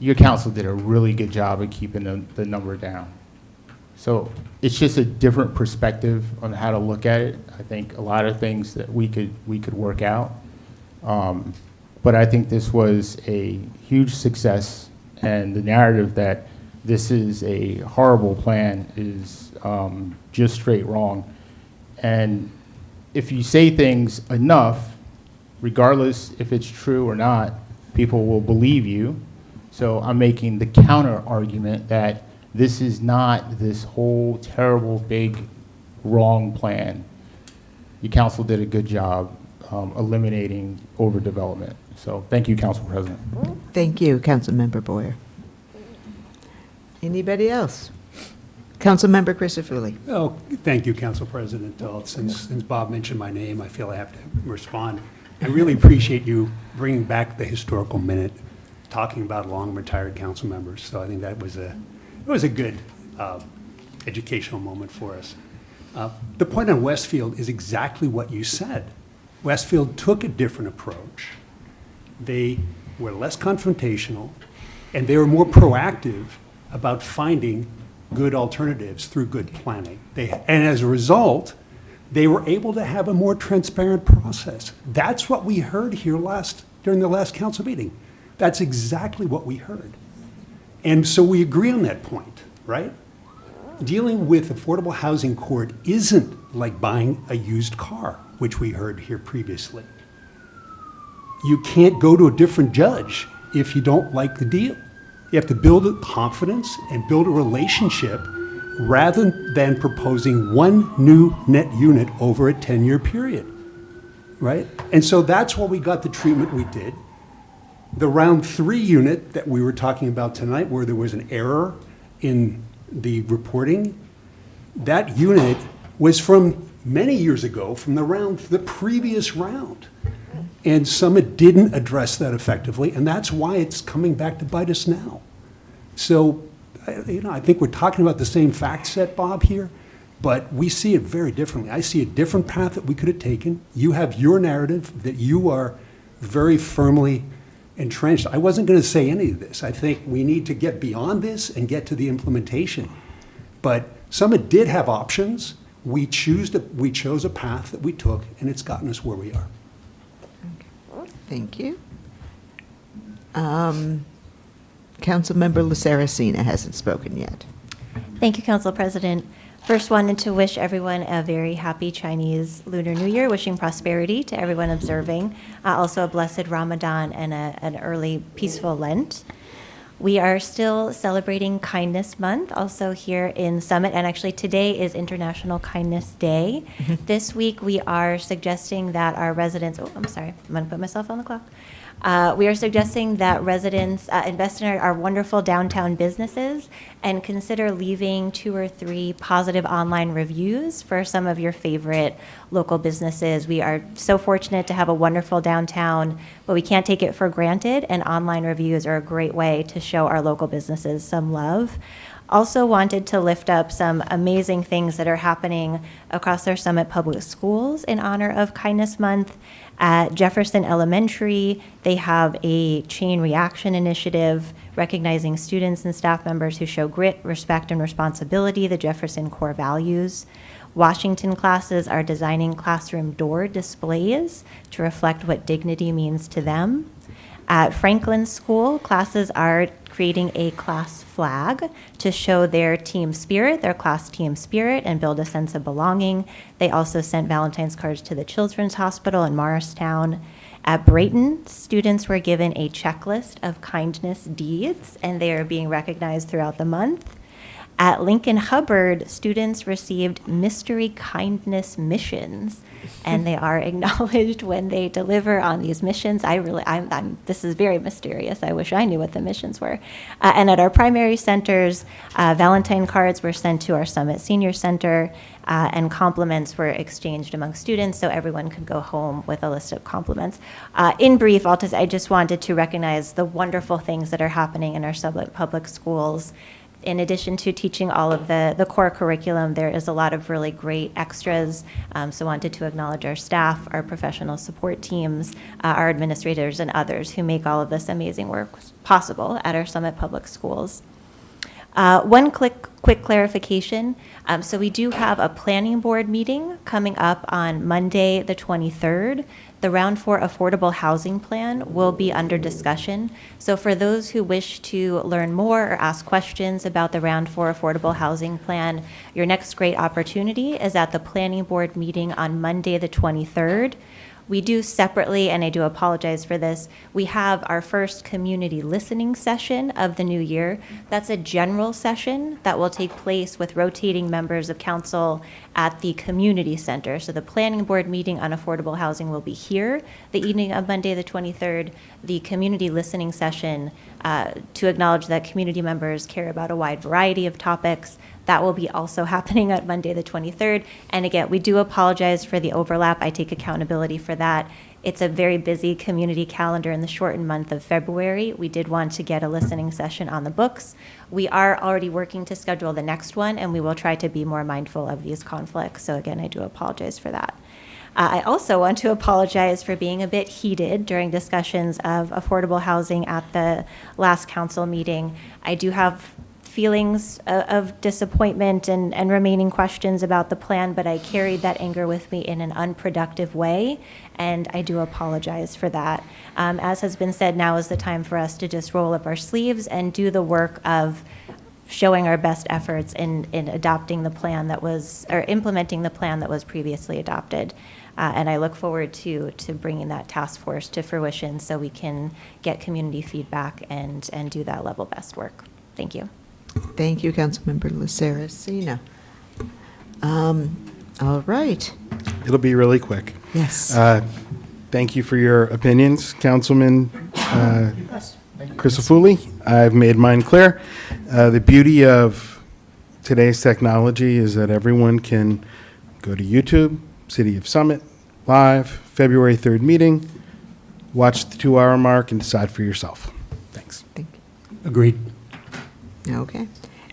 your council did a really good job of keeping the number down. So it's just a different perspective on how to look at it. I think a lot of things that we could work out. But I think this was a huge success, and the narrative that this is a horrible plan is just straight wrong. And if you say things enough, regardless if it's true or not, people will believe you. So I'm making the counter argument that this is not this whole terrible, big, wrong plan. Your council did a good job eliminating overdevelopment. So thank you, Council President. Thank you, Councilmember Boyer. Anybody else? Councilmember Crisafulli. Oh, thank you, Council President. Since Bob mentioned my name, I feel I have to respond. I really appreciate you bringing back the historical minute, talking about long retired council members. So I think that was a good educational moment for us. The point on Westfield is exactly what you said. Westfield took a different approach. They were less confrontational, and they were more proactive about finding good alternatives through good planning. And as a result, they were able to have a more transparent process. That's what we heard here during the last council meeting. That's exactly what we heard. And so we agree on that point, right? Dealing with affordable housing court isn't like buying a used car, which we heard here previously. You can't go to a different judge if you don't like the deal. You have to build a confidence and build a relationship rather than proposing one new net unit over a 10-year period, right? And so that's why we got the treatment we did. The round 3 unit that we were talking about tonight, where there was an error in the reporting, that unit was from many years ago, from the previous round. And Summit didn't address that effectively, and that's why it's coming back to bite us now. So, I think we're talking about the same fact set, Bob, here, but we see it very differently. I see a different path that we could have taken. You have your narrative that you are very firmly entrenched. I wasn't going to say any of this. I think we need to get beyond this and get to the implementation. But Summit did have options. We chose a path that we took, and it's gotten us where we are. Thank you. Councilmember Saracina hasn't spoken yet. Thank you, Council President. First, wanted to wish everyone a very happy Chinese Lunar New Year, wishing prosperity to everyone observing. Also a blessed Ramadan and an early peaceful Lent. We are still celebrating Kindness Month, also here in Summit, and actually today is International Kindness Day. This week we are suggesting that our residents, oh, I'm sorry, I'm going to put myself on the clock. We are suggesting that residents invest in our wonderful downtown businesses and consider leaving 2 or 3 positive online reviews for some of your favorite local businesses. We are so fortunate to have a wonderful downtown, but we can't take it for granted, and online reviews are a great way to show our local businesses some love. Also wanted to lift up some amazing things that are happening across our Summit Public Schools in honor of Kindness Month. At Jefferson Elementary, they have a chain reaction initiative recognizing students and staff members who show grit, respect, and responsibility, the Jefferson core values. Washington classes are designing classroom door displays to reflect what dignity means to them. At Franklin School, classes are creating a class flag to show their team spirit, their class team spirit, and build a sense of belonging. They also sent Valentine's cards to the Children's Hospital in Morristown. At Brayton, students were given a checklist of kindness deeds, and they are being recognized throughout the month. At Lincoln Hubbard, students received mystery kindness missions, and they are acknowledged when they deliver on these missions. This is very mysterious. I wish I knew what the missions were. And at our primary centers, Valentine cards were sent to our Summit Senior Center, and compliments were exchanged among students, so everyone could go home with a list of compliments. In brief, I just wanted to recognize the wonderful things that are happening in our Summit Public Schools. In addition to teaching all of the core curriculum, there is a lot of really great extras. So wanted to acknowledge our staff, our professional support teams, our administrators, and others who make all of this amazing work possible at our Summit Public Schools. One quick clarification. So we do have a planning board meeting coming up on Monday, the 23rd. The Round 4 Affordable Housing Plan will be under discussion. So for those who wish to learn more or ask questions about the Round 4 Affordable Housing Plan, your next great opportunity is at the planning board meeting on Monday, the 23rd. We do separately, and I do apologize for this, we have our first community listening session of the new year. That's a general session that will take place with rotating members of council at the community center. So the planning board meeting on affordable housing will be here the evening of Monday the 23rd. The community listening session to acknowledge that community members care about a wide variety of topics. That will be also happening at Monday the 23rd. And again, we do apologize for the overlap. I take accountability for that. It's a very busy community calendar in the shortened month of February. We did want to get a listening session on the books. We are already working to schedule the next one, and we will try to be more mindful of these conflicts. So again, I do apologize for that. I also want to apologize for being a bit heated during discussions of affordable housing at the last council meeting. I do have feelings of disappointment and remaining questions about the plan, but I carried that anger with me in an unproductive way, and I do apologize for that. As has been said, now is the time for us to just roll up our sleeves and do the work of showing our best efforts in adopting the plan that was, or implementing the plan that was previously adopted. And I look forward to bringing that task force to fruition so we can get community feedback and do that level best work. Thank you. Thank you, Councilmember Saracina. All right. It'll be really quick. Yes. Thank you for your opinions, Councilman Crisafulli. I've made mine clear. The beauty of today's technology is that everyone can go to YouTube, City of Summit, live, February 3rd meeting, watch the 2-hour mark, and decide for yourself. Thanks. Agreed. Okay.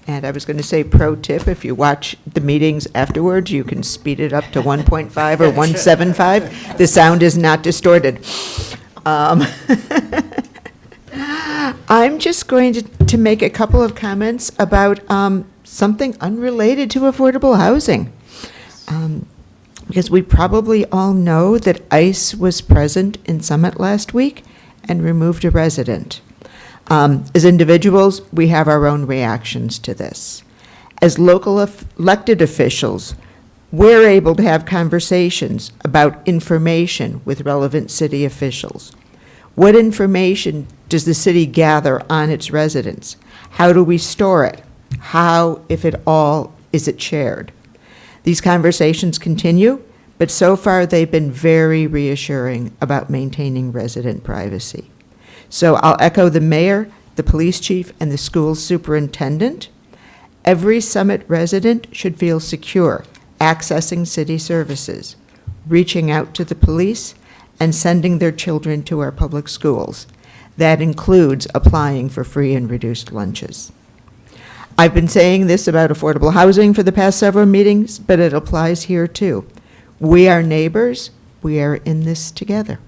And I was going to say, pro tip, if you watch the meetings afterwards, you can speed it up to 1.5 or 1.75. The sound is not distorted. I'm just going to make a couple of comments about something unrelated to affordable housing. Because we probably all know that ICE was present in Summit last week and removed a resident. As individuals, we have our own reactions to this. As local elected officials, we're able to have conversations about information with relevant city officials. What information does the city gather on its residents? How do we store it? How, if at all, is it shared? These conversations continue, but so far they've been very reassuring about maintaining resident privacy. So I'll echo the mayor, the police chief, and the school superintendent. Every Summit resident should feel secure accessing city services, reaching out to the police, and sending their children to our public schools. That includes applying for free and reduced lunches. I've been saying this about affordable housing for the past several meetings, but it applies here too. We are neighbors. We are in this together.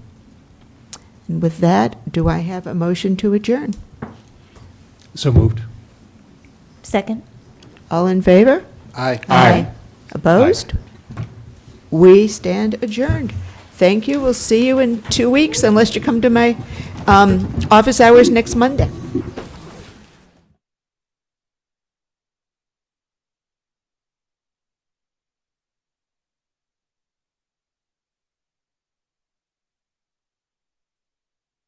And with that, do I have a motion to adjourn? So moved. Second. All in favor? Aye. Aye. Opposed? We stand adjourned. Thank you. We'll see you in 2 weeks, unless you come to my office hours next Monday.